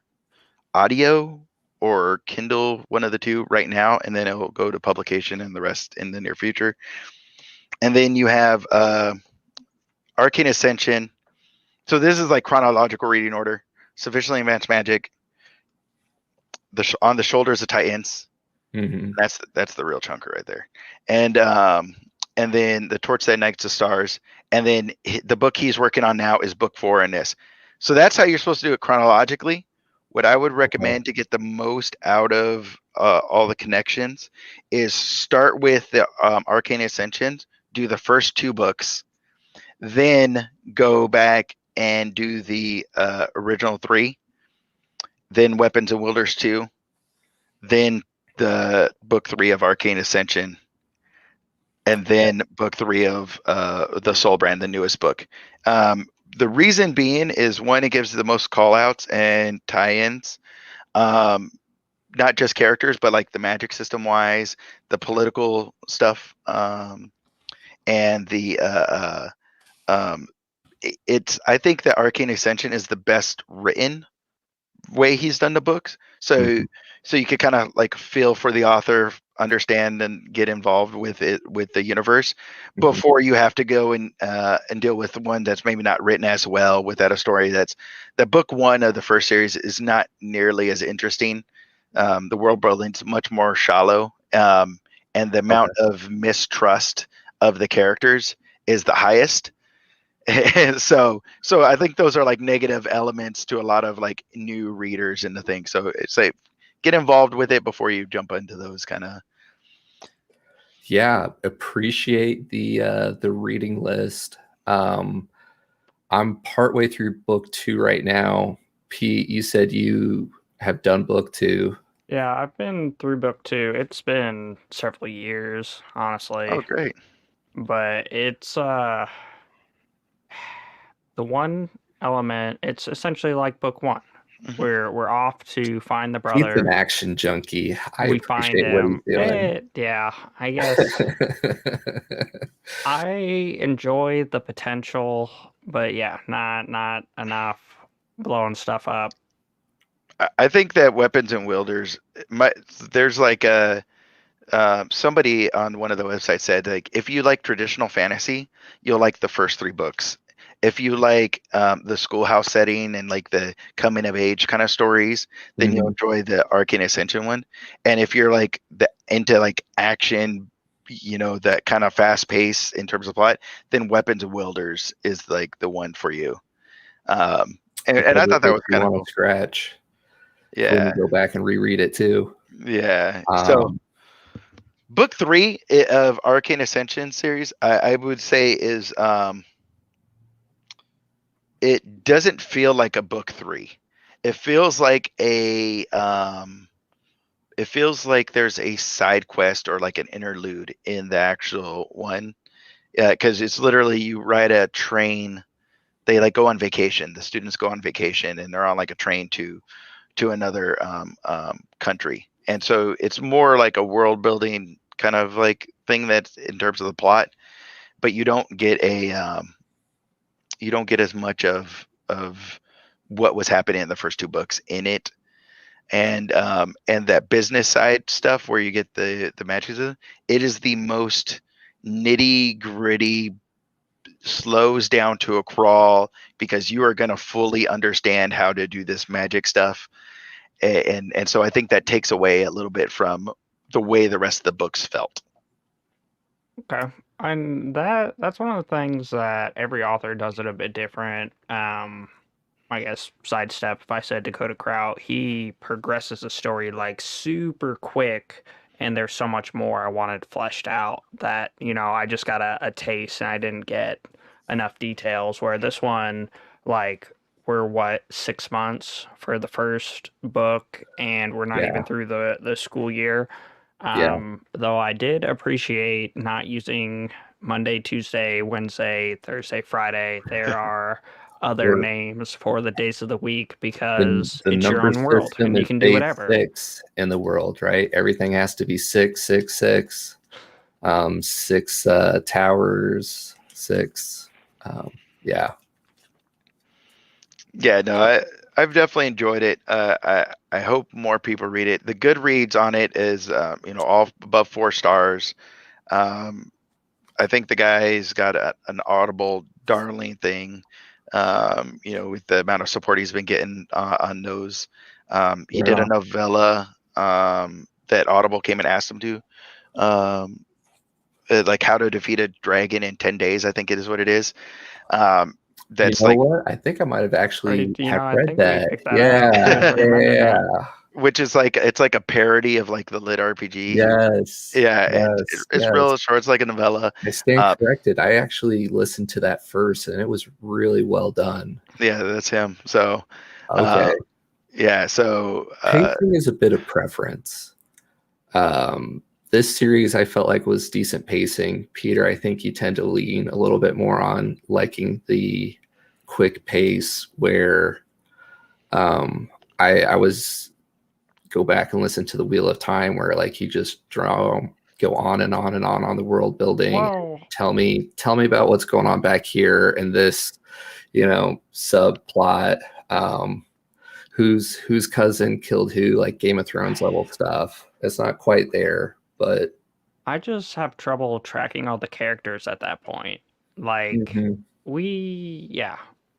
audio or Kindle, one of the two right now, and then it will go to publication and the rest in the near future. And then you have Arcane Ascension. So this is like chronological reading order. Sufficiently Advanced Magic. On the Shoulders of Titans. Mm-hmm. That's the real chunker right there. And then the Torch that Ignites the Stars. And then the book he's working on now is book 4 in this. So that's how you're supposed to do it chronologically. What I would recommend to get the most out of all the connections is start with the Arcane Ascension, do the first 2 books, then go back and do the original 3, then Weapons and Wielders 2, then the book 3 of Arcane Ascension, and then book 3 of the Soulbrand, the newest book. The reason being is, one, it gives the most call outs and tie-ins, not just characters, but like the magic system wise, the political stuff, and the I think that Arcane Ascension is the best written way he's done the books. So you could kind of like feel for the author, understand and get involved with it, with the universe, before you have to go and deal with one that's maybe not written as well, without a story that book 1 of the first series is not nearly as interesting. The world building's much more shallow, and the amount of mistrust of the characters is the highest. And so I think those are like negative elements to a lot of like new readers in the thing. So it's like, get involved with it before you jump into those kind of. Yeah, appreciate the reading list. I'm partway through book 2 right now. Pete, you said you have done book 2. Yeah, I've been through book 2. It's been several years, honestly. Oh, great. But it's the one element, it's essentially like book 1. We're off to find the brother. He's an action junkie. We find him. Yeah, I guess. I enjoy the potential, but yeah, not enough blowing stuff up. I think that Weapons and Wielders, there's like a somebody on one of the websites said, like, if you like traditional fantasy, you'll like the first 3 books. If you like the schoolhouse setting and like the coming of age kind of stories, then you'll enjoy the Arcane Ascension one. And if you're like into like action, you know, that kind of fast pace in terms of plot, then Weapons of Wielders is like the one for you. and I thought that was You kind of want cool. to scratch. Yeah. Go back and reread it too. Yeah. So book 3 of Arcane Ascension series, I would say is it doesn't feel like a book 3. It feels like it feels like there's a side quest or like an interlude in the actual one. Yeah, because it's literally you ride a train. They like go on vacation. The students go on vacation and they're on like a train to another country. And so it's more like a world building kind of like thing that's in terms of the plot, but you don't get as much of what was happening in the first 2 books in it. And that business side stuff where you get the matches, it is the most nitty gritty, slows down to a crawl because you are going to fully understand how to do this magic stuff. And so I think that takes away a little bit from the way the rest of the books felt. Okay. And that's one of the things that every author does it a bit different. I guess sidestep, if I said Dakota Kraut, he progresses the story like super quick, and there's so much more I wanted fleshed out that, I just got a taste and I didn't get enough details. Where this one, like, we're 6 months for the first book, and we're not even through the school year. Though I did appreciate not using Monday, Tuesday, Wednesday, Thursday, Friday. There are other names for the days of the week because the it's your number own world system and you is can do whatever. 6 in the world, right? Everything has to be 666. 6 towers, 6. Yeah. Yeah, no, I've definitely enjoyed it. I hope more people read it. The Goodreads on it is all above 4 stars. I think the guy's got an Audible darling thing. With the amount of support he's been getting on those. He did a novella that Audible came and asked him to, like How to Defeat a Dragon in 10 Days, I think it is what it is. That's what? I think I might have actually read that. We picked that Yeah. Which is like, it's like a parody of like the LitRPG. Yes. Yeah, and it's real short. It's like a novella. I stand corrected. I actually listened to that first, and it was really well done. Yeah, that's him. So, okay. Yeah, so pacing is a bit of preference. This series I felt like was decent pacing. Peter, I think you tend to lean a little bit more on liking the quick pace where I was go back and listen to the Wheel of Time where like you just go on and on and on the world building. Whoa. Tell me about what's going on back here and this, subplot. Whose cousin killed who, like Game of Thrones level stuff. It's not quite there, but I just have trouble tracking all the characters at that point. Like we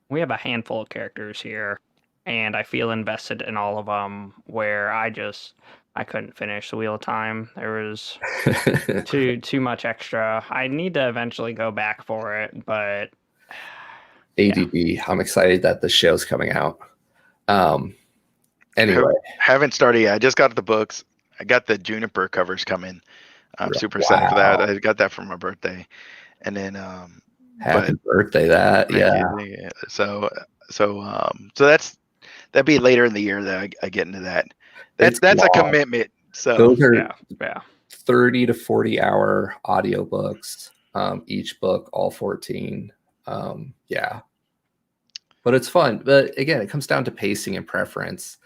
have a handful of characters here, and I feel invested in all of them. Where I couldn't finish the Wheel of Time. There was too much extra. I need to eventually go back for it, but ADD. Yeah. I'm excited that the show's coming out. Anyway, haven't started yet. I just got the books. I got the Juniper covers coming. I'm super excited for that. I got that for my birthday, and then happy birthday! That'd be later in the year that I get into that. That's a commitment. So those are 30 to 40 hour audiobooks. Each book, all 14. But it's fun. But again, it comes down to pacing and preference.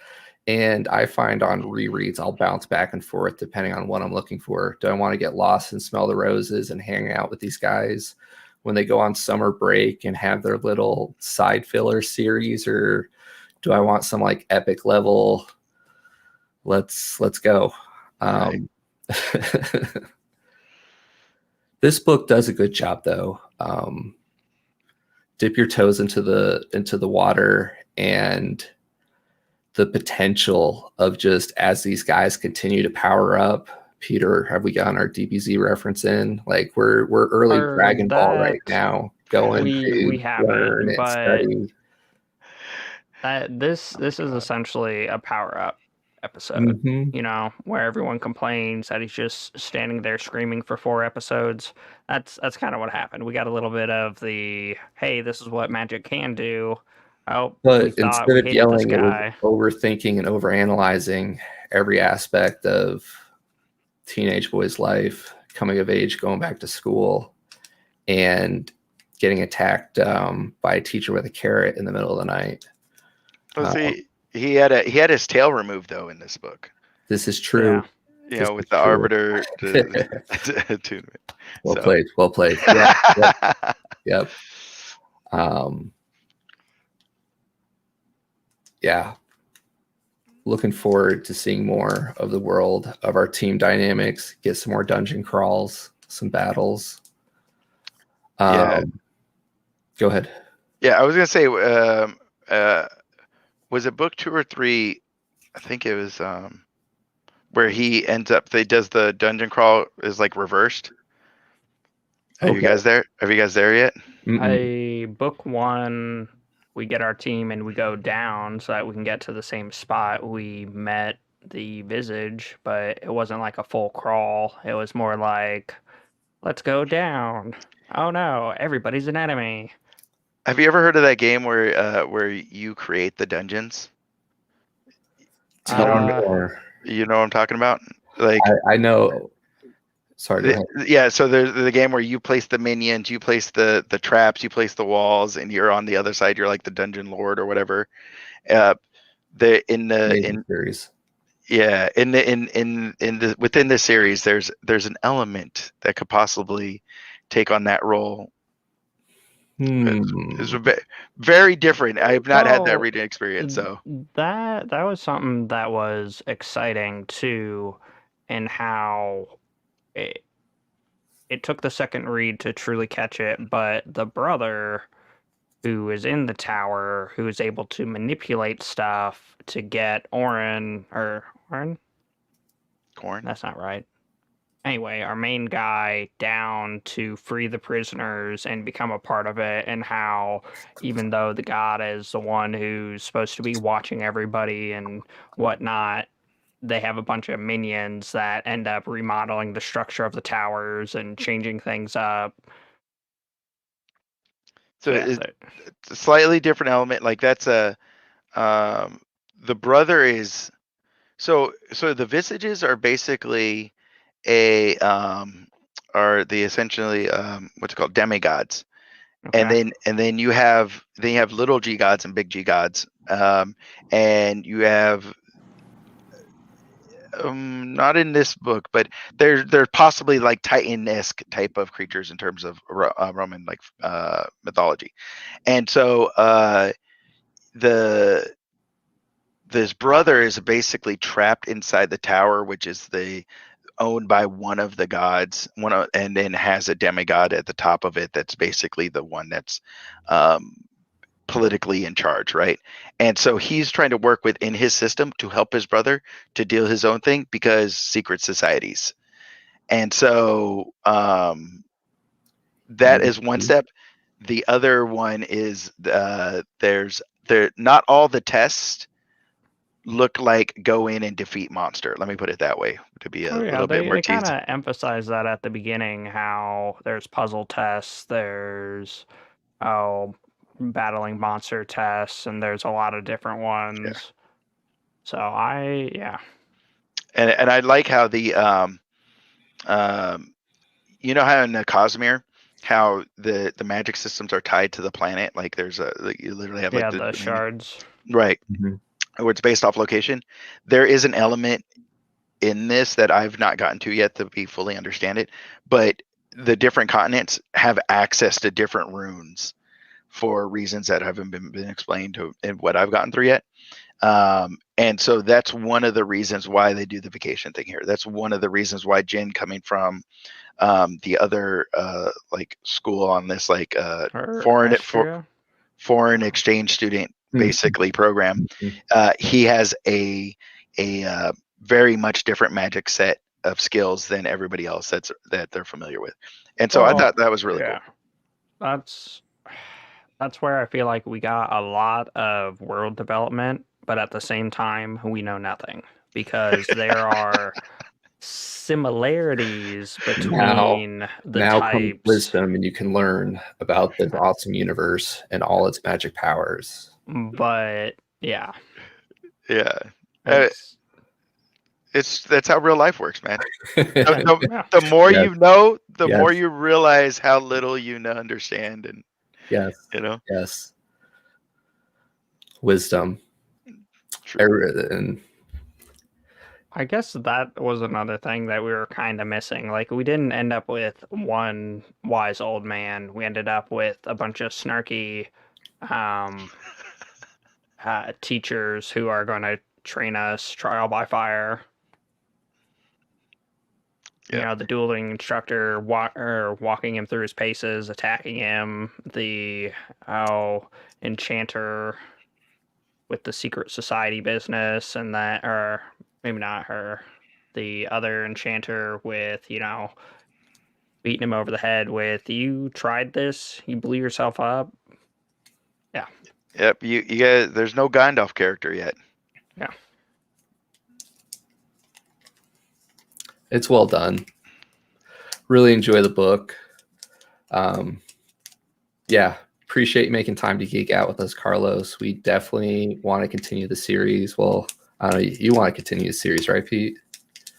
And I find on rereads, I'll bounce back and forth depending on what I'm looking for. Do I want to get lost and smell the roses and hang out with these guys when they go on summer break and have their little side filler series? Or do I want some like epic level? Let's go. Right. This book does a good job though. Dip your toes into the water and the potential of just as these guys continue to power up. Peter, have we gotten our DBZ reference in? Like we're early Dragon Ball right now, going we to learn and study. This is God. essentially a power up episode, Mhm. you know, where everyone complains that he's just standing there screaming for 4 episodes. That's kind of what happened. We got a little bit of the hey, this is what magic can do. Oh, we But thought instead we of hated this yelling, it was guy. overthinking and overanalyzing every aspect of teenage boy's life, coming of age, going back to school, and getting attacked by a teacher with a carrot in the middle of the night. Well, see, he had his tail removed though in this book. This is true. Yeah. You This know, with is the true. arbiter attunement. Well So. played. Well played. Yep. Yep. Yeah. Looking forward to seeing more of the world of our team dynamics, get some more dungeon crawls, some battles. Yeah. Go ahead. Yeah, I was gonna say, was it book 2 or 3? I think it was where he ends up. They does the dungeon crawl is like reversed. Are you guys there? Are you guys there yet? Book 1, we get our team and we go down so that we can get to the same spot. We met the Visage, but it wasn't like a full crawl. It was more like, let's go down. Oh no, everybody's an enemy. Have you ever heard of that game where you create the dungeons? You know what I'm talking about? Like I know. Sorry, go ahead. Yeah, so there's the game where you place the minions, you place the traps, you place the walls, and you're on the other side. You're like the dungeon lord or whatever. Series. Yeah, in the within the series, there's an element that could possibly take on that role. It's very different. I have not had that reading experience, so that was something that was exciting too, and how it took the second read to truly catch it. But the brother who is in the tower, who is able to manipulate stuff to get Orin. Corn. That's not right. Anyway, our main guy down to free the prisoners and become a part of it, and how even though the god is the one who's supposed to be watching everybody and whatnot, they have a bunch of minions that end up remodeling the structure of the towers and changing things up. So it's a slightly different element. Like that's the brother is so the Visages are basically are the essentially what's it called, demigods. Okay. And then you have little g gods and big g gods, and you have not in this book, but they're possibly like Titan-esque type of creatures in terms of Roman like mythology. And so this brother is basically trapped inside the tower, which is owned by one of the gods, and then has a demigod at the top of it that's basically the one that's politically in charge, right? And so he's trying to work within his system to help his brother to deal his own thing, because secret societies. And so that is one step. The other one is not all the tests look like go in and defeat monster. Let me put it that way to be a little bit more they kind teasing. of emphasize that at the beginning, how there's puzzle tests, there's battling monster tests, and there's a lot of different ones. Yeah. So and I like how the you know how in the Cosmere, how the magic systems are tied to the planet, like there's you literally have like the shards, right? Where it's based off location. There is an element in this that I've not gotten to yet to be fully understand it, but the different continents have access to different runes for reasons that haven't been explained in what I've gotten through yet. And so that's one of the reasons why they do the vacation thing here. That's one of the reasons why Jin, coming from the other like school on this like foreign exchange student basically program, he has a very much different magic set of skills than everybody else that they're familiar with. And so I thought that was really cool. That's where I feel like we got a lot of world development, but at the same time, we know nothing because there are similarities Now, between the now comes types, wisdom, and you can learn about this awesome universe and all its magic powers. but yeah, Yeah. Uh, it's that's how real life works, man. Yes, yeah. The more you know, the more yes, you realize how little you understand, and yes, you know. yes. Wisdom. True. And I guess that was another thing that we were kind of missing. Like, we didn't end up with one wise old man. We ended up with a bunch of snarky um, teachers who are going to train us trial by fire. You Yeah. know, the dueling instructor walking him through his paces, attacking him. The enchanter with the secret society business, and that, or maybe not her. The other enchanter with, you know, beating him over the head with, "You tried this? You blew yourself up?" Yeah, Yep. You guys. There's no Gandalf character yet. yeah. it's well done. Really enjoy the book. Yeah, appreciate you making time to geek out with us, Carlos. We definitely want to continue the series. Well, I don't know, you want to continue the series, right, Pete?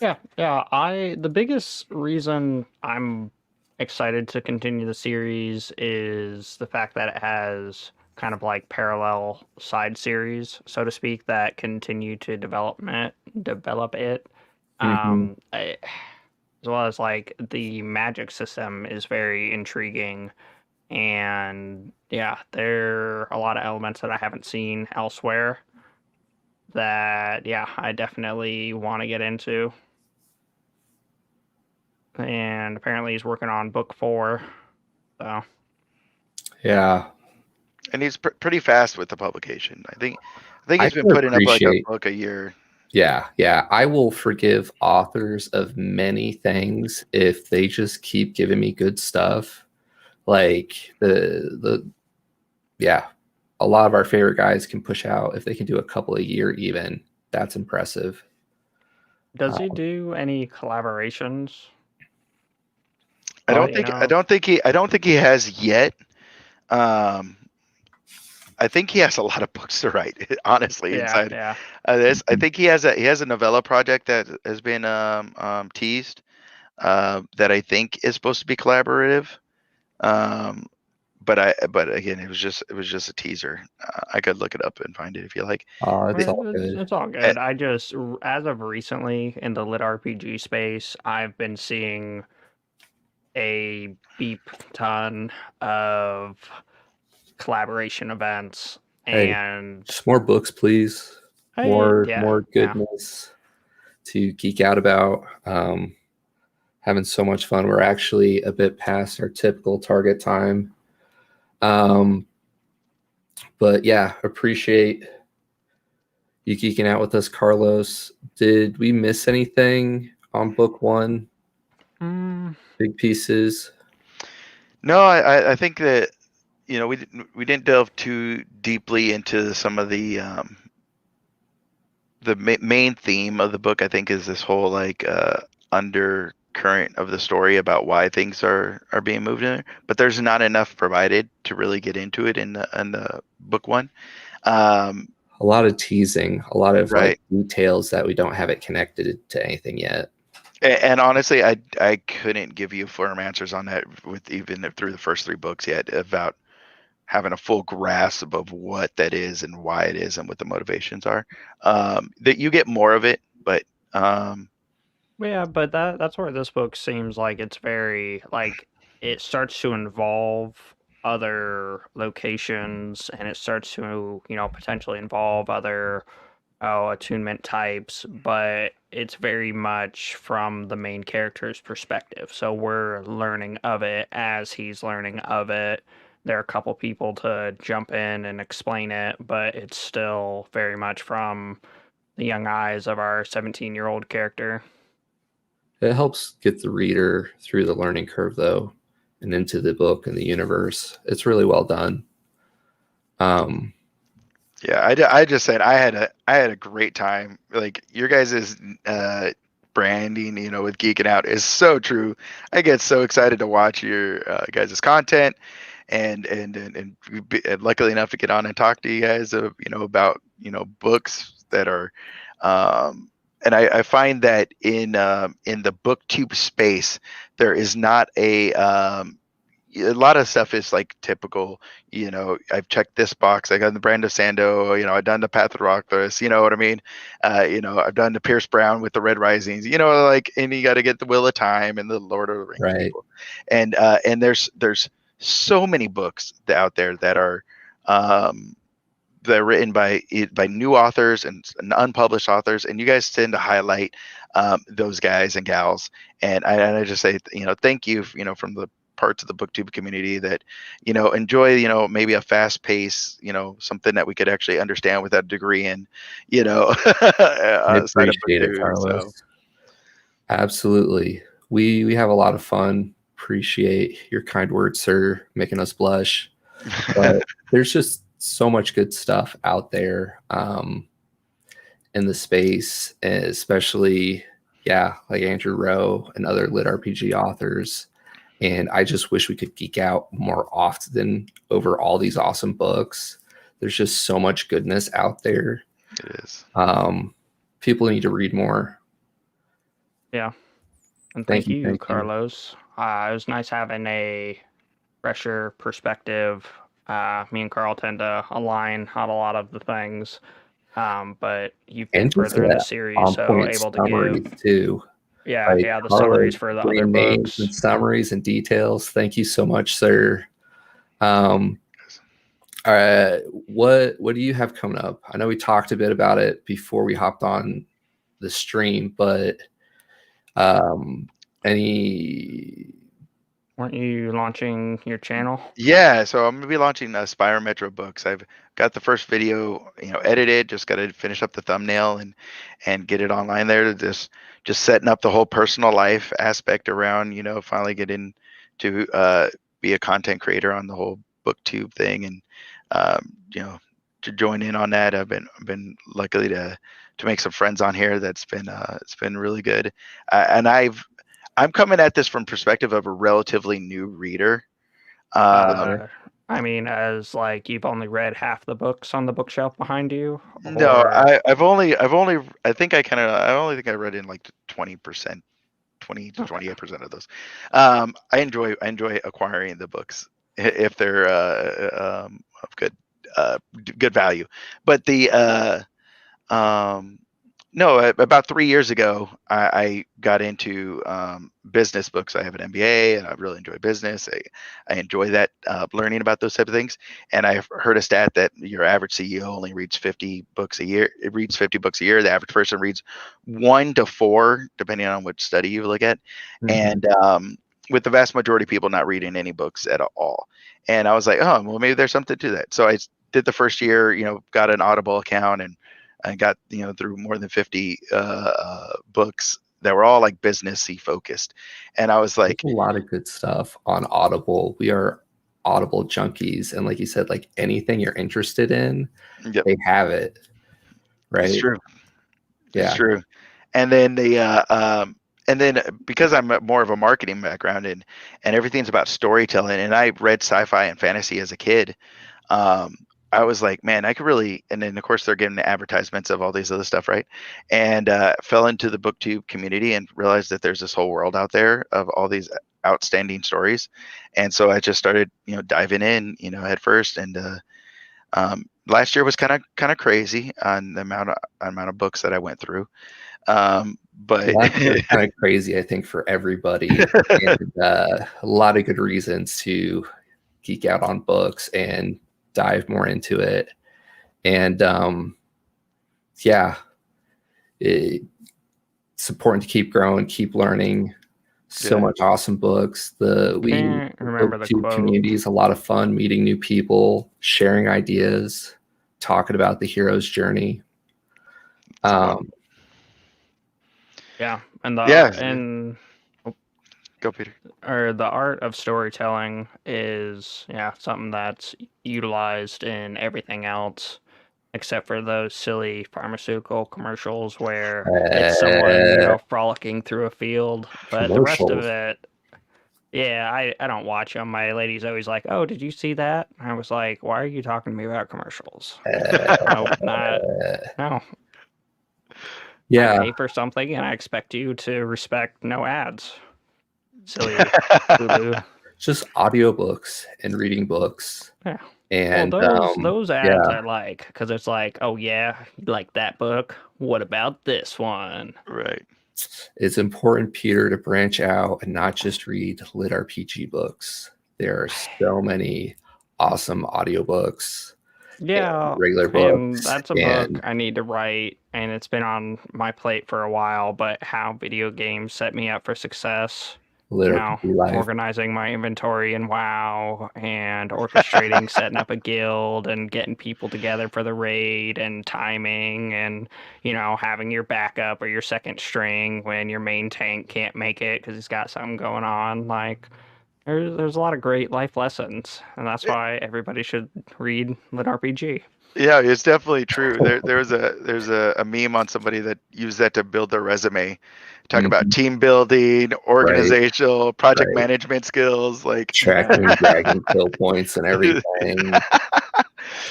Yeah, yeah. The biggest reason I'm excited to continue the series is the fact that it has kind of like parallel side series, so to speak, that continue to develop it. Mm-hmm. As well as like the magic system is very intriguing, and yeah, there are a lot of elements that I haven't seen elsewhere that yeah, I definitely want to get into. And apparently he's working on book 4. So Yeah, And he's pretty fast with the publication. I think I he's been can putting up like a appreciate. book a year. Yeah. I will forgive authors of many things if they just keep giving me good stuff. Like yeah, a lot of our favorite guys can push out if they can do a couple a year even. That's impressive. does Uh, he do any collaborations? I oh, don't You think know? I don't think he has yet. Um, I think he has a lot of books to write. Honestly, Yeah, inside yeah. this, I think he has a novella project that has been teased, that I think is supposed to be collaborative. Um, but again, it was just a teaser. I could look it up and find it if you like. it's all good. It's all Uh, good. As of recently in the lit RPG space, I've been seeing a beep ton of collaboration events, Hey, and just more books, please. yeah, More yeah. goodness to geek out about. Having so much fun. We're actually a bit past our typical target time. But yeah, appreciate you geeking out with us, Carlos. Did we miss anything on book 1? Mm, Big pieces. no, I think that we didn't delve too deeply into some of the main theme of the book. I think is this whole like undercurrent of the story about why things are being moved in there, but there's not enough provided to really get into it in the book 1. Um, A lot of teasing, a lot of right. like details that we don't have it connected to anything yet. And honestly, I couldn't give you firm answers on that with even through the first 3 books yet about having a full grasp of what that is and why it is and what the motivations are. That you get more of it, but yeah, but that's where this book seems like it's very like it starts to involve other locations, and it starts to, you know, potentially involve other attunement types, but it's very much from the main character's perspective. So we're learning of it as he's learning of it. There are a couple people to jump in and explain it, but it's still very much from the young eyes of our 17-year-old character. It helps get the reader through the learning curve, though, and into the book and the universe. It's really well done. Yeah, I just said I had a great time. Like your guys' branding, with geeking out is so true. I get so excited to watch your guys' content, and luckily enough to get on and talk to you guys, about books that are, and I find that in the booktube space there is not a lot of stuff is like typical. I've checked this box. I got the brand of Sando. I've done the Path of Rockthorst. You know what I mean? I've done the Pierce Brown with the Red Risings. Like, and you got to get the Wheel of Time and the Lord of the Rings Right. people. And there's so many books out there that are written by new authors and unpublished authors, and you guys tend to highlight those guys and gals. And I just say, thank you, from the parts of the booktube community that enjoy maybe a fast pace, something that we could actually understand without a degree in, I side of appreciate it, booktube. Carlos. So Absolutely. We have a lot of fun. Appreciate your kind words, sir, making us blush. But there's just so much good stuff out there in the space, especially, like Andrew Rowe and other LitRPG authors. And I just wish we could geek out more often over all these awesome books. There's just so much goodness out there. it is. People need to read more. Yeah. And Thank thank you. you, Carlos. It was nice having a fresher perspective. Me and Carl tend to align on a lot of the things, but you've been And just further in the that series, on so point able to summaries give, too. Like the Carlos summaries for the other bringing names books. and summaries and details. Thank you so much, sir. What do you have coming up? I know we talked a bit about it before we hopped on the stream, but any Weren't you launching your channel? Yeah, so I'm gonna be launching Spire Metro Books. I've got the first video, edited. Just got to finish up the thumbnail and get it online there. Just setting up the whole personal life aspect around, finally getting to be a content creator on the whole BookTube thing, and to join in on that. I've been lucky to make some friends on here. That's been it's been really good, and I'm coming at this from perspective of a relatively new reader. I mean, as like you've only read half the books on the bookshelf behind you. No, or- I've only I think I only think I read in like 20%, 20 to Okay. 28% of those. I enjoy acquiring the books if they're of good value. But no, about 3 years ago, I got into business books. I have an MBA, and I really enjoy business. I enjoy that, learning about those type of things. And I've heard a stat that your average CEO only reads 50 books a year. It reads 50 books a year. The average person reads 1 to 4, depending on which study you look at. Mhm. And with the vast majority of people not reading any books at all. And I was like, oh, well, maybe there's something to that. So I did the first year, got an Audible account, and I got through more than 50 books that were all like businessy focused, and I was like, There's a lot of good stuff on Audible. We are Audible junkies, and like you said, like anything you're interested in, yep, they have it. Right? it's true, Yeah. it's true. And then because I'm more of a marketing background, and everything's about storytelling, and I read sci-fi and fantasy as a kid. I was like, man, I could really, and then of course they're getting the advertisements of all these other stuff, right? And fell into the booktube community and realized that there's this whole world out there of all these outstanding stories. And so I just started, diving in, head first. And last year was kind of crazy on the amount of books that I went through. But That's kind of crazy, I think, for everybody. And a lot of good reasons to geek out on books and dive more into it. And it's important to keep growing, keep learning. So much awesome books. The Can't remember the BookTube quote. community is a lot of fun, meeting new people, sharing ideas, talking about the hero's journey. Yeah, and go, Peter. or the art of storytelling is something that utilized in everything else, except for those silly pharmaceutical commercials where it's someone, frolicking through a field. But the rest of Commercials. it, yeah, I don't watch them. My lady's always like, "Oh, did you see that?" I was like, "Why are you talking to me about commercials?" Nope, no. Yeah. I pay for something and I expect you to respect no ads. Silly boo-boo. Just audiobooks and reading books. Yeah. And Well, those ads yeah, I like because it's like, oh yeah, you like that book? What about this one? Right. it's important, Peter, to branch out and not just read LitRPG books. There are so many awesome audiobooks Yeah, and regular and books that's a book and I need to write, and it's been on my plate for a while, but how video games set me up for success. LitRPG Life. Organizing my inventory in WoW and orchestrating setting up a guild and getting people together for the raid and timing and, having your backup or your second string when your main tank can't make it because he's got something going on. Like, there's a lot of great life lessons, and that's why everybody should read Lit RPG. Yeah, it's definitely true. There's a meme on somebody that used that to build their resume. Talk about team building, organizational, project management skills, like tracking, dragging kill points and everything.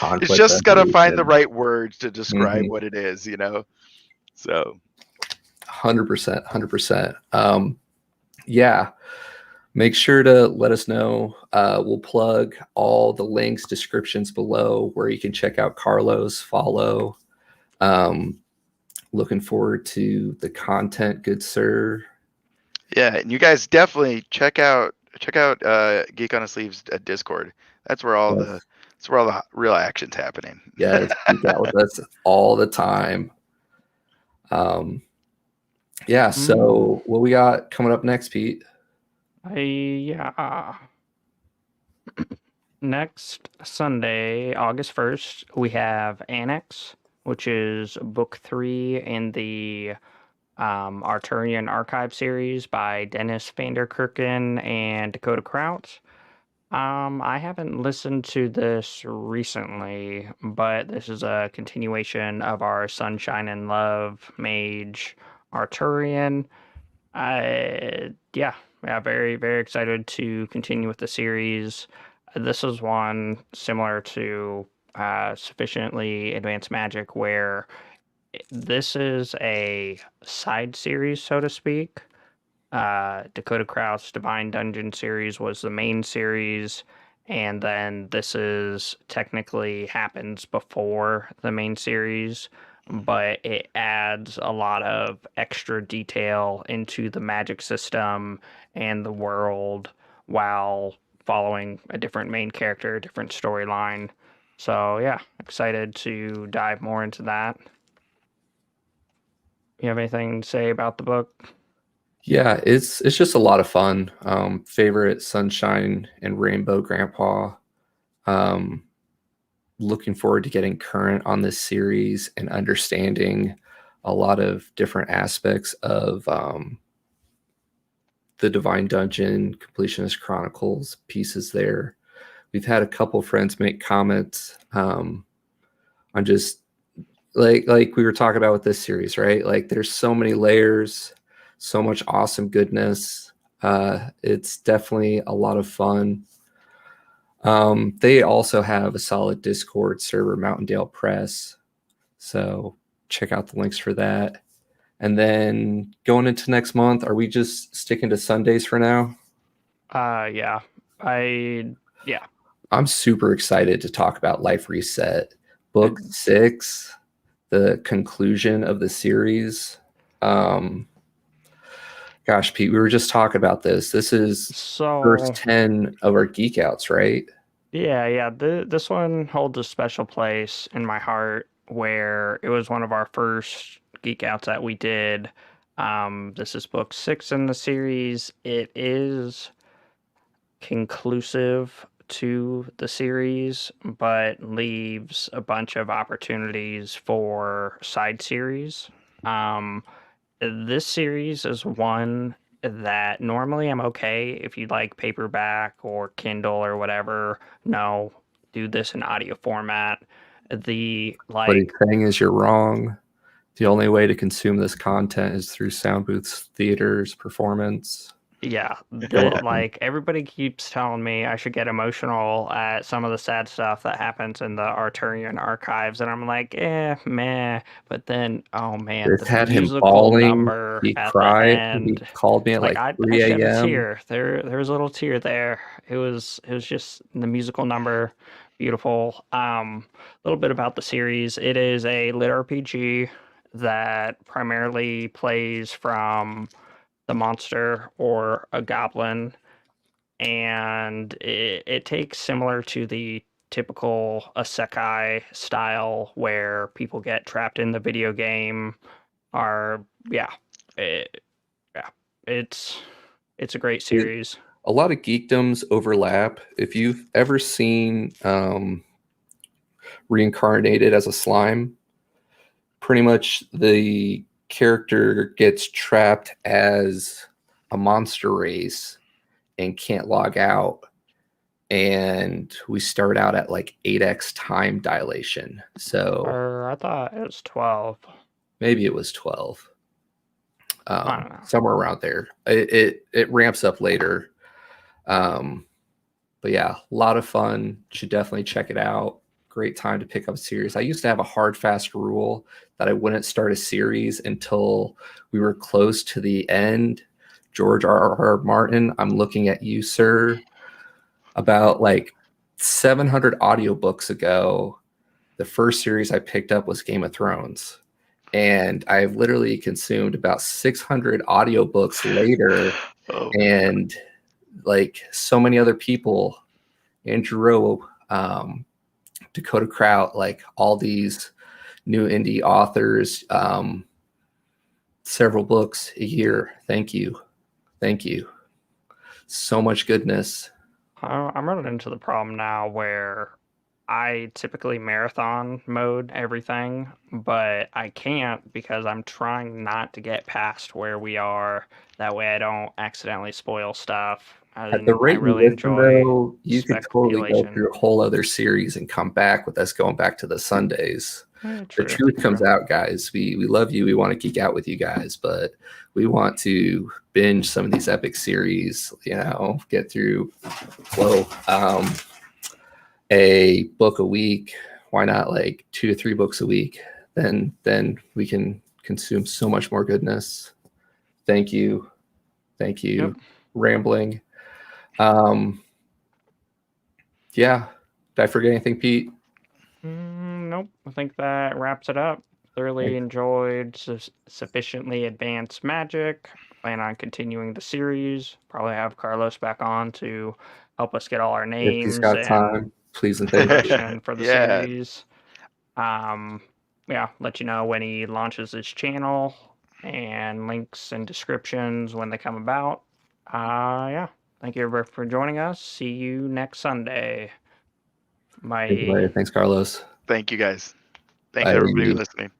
It's just gotta find the right words to describe what it is, So 100%, 100%. Yeah. Make sure to let us know. We'll plug all the links, descriptions below where you can check out Carlos, follow. Looking forward to the content, good sir. Yeah, and you guys definitely check out Geek on a Sleeve's Discord. That's where all the real action's happening. Yes, geek out with us all the time. Yeah, so what we got coming up next, Pete? Next Sunday, August 1st, we have Annex, which is book 3 in the Arturian Archive series by Dennis Vanderkerken and Dakota Kraut. I haven't listened to this recently, but this is a continuation of our Sunshine and Love Mage Arturian. Very, very excited to continue with the series. This is one similar to Sufficiently Advanced Magic, where this is a side series, so to speak. Dakota Kraut's Divine Dungeon series was the main series, and then this is technically happens before the main series, but it adds a lot of extra detail into the magic system and the world while following a different main character, different storyline. So yeah, excited to dive more into that. You have anything to say about the book? Yeah, it's just a lot of fun. Favorite Sunshine and Rainbow Grandpa. Looking forward to getting current on this series and understanding a lot of different aspects of the Divine Dungeon, Completionist Chronicles pieces there. We've had a couple friends make comments on just like we were talking about with this series, right? Like there's so many layers, so much awesome goodness. It's definitely a lot of fun. They also have a solid Discord server, Mountaindale Press. So check out the links for that. And then going into next month, are we just sticking to Sundays for now? Yeah. I'm super excited to talk about Life Reset, book 6, the conclusion of the series. Gosh, Pete, we were just talking about this. This is first 10 of our Geek Outs, right? Yeah. This one holds a special place in my heart where it was one of our first Geek Outs that we did. This is book 6 in the series. It is conclusive to the series, but leaves a bunch of opportunities for side series. This series is one that normally I'm okay if you like paperback or Kindle or whatever. No, do this in audio format. The What he's like saying is you're wrong. The only way to consume this content is through sound booths, theaters, performance. Yeah, Go on. like everybody keeps telling me I should get emotional at some of the sad stuff that happens in the Arturian archives, and I'm like, meh. But then, oh man, This the had him musical bawling. number He at the cried. He end, called me at like like I 3 shed a a.m. tear. There was a little tear there. It was just the musical number, beautiful. A little bit about the series. It is a lit RPG that primarily plays from the monster or a goblin, and it takes similar to the typical isekai style where people get trapped in the video game. Are yeah, it, yeah, it's a great It, series. a lot of geekdoms overlap. If you've ever seen Reincarnated as a Slime, pretty much the character gets trapped as a monster race and can't log out. And we start out at like 8x time dilation. So Or I thought it was 12. maybe it was 12. I don't know. Somewhere around there. It ramps up later. But yeah, a lot of fun. Should definitely check it out. Great time to pick up a series. I used to have a hard, fast rule that I wouldn't start a series until we were close to the end. George R.R. Martin, I'm looking at you, sir. About like 700 audiobooks ago, the first series I picked up was Game of Thrones. And I've literally consumed about 600 audiobooks later. Oh, And like so many other people, Andrew Rowe, Dakota Kraut, like all these new indie authors, several books a year. Thank you. Thank you. So much goodness. I'm running into the problem now where I typically marathon mode everything, but I can't because I'm trying not to get past where we are. That way I don't accidentally spoil stuff. At the And I rate you really listen, enjoy though, you could totally go speculation. through a whole other series and come back with us going back to the Sundays. The True. truth comes out, guys. We love you. We want to geek out with you guys, but we want to binge some of these epic series, get through a book a week. Why not like 2 to 3 books a week? Then we can consume so much more goodness. Thank you. Yep. Rambling. Yeah. Did I forget anything, Pete? Nope. I think that wraps it up. Thoroughly enjoyed sufficiently advanced magic. Plan on continuing the series. Probably have Carlos back on to help us get all our If names he's got and time, please and thank you. information for the Yeah. series. Let you know when he launches his channel and links and descriptions when they come about. Thank you everybody for joining us. See you next Sunday. Thank you, Larry. Thanks, Carlos. Thank you guys. Thanks Bye. everybody for listening.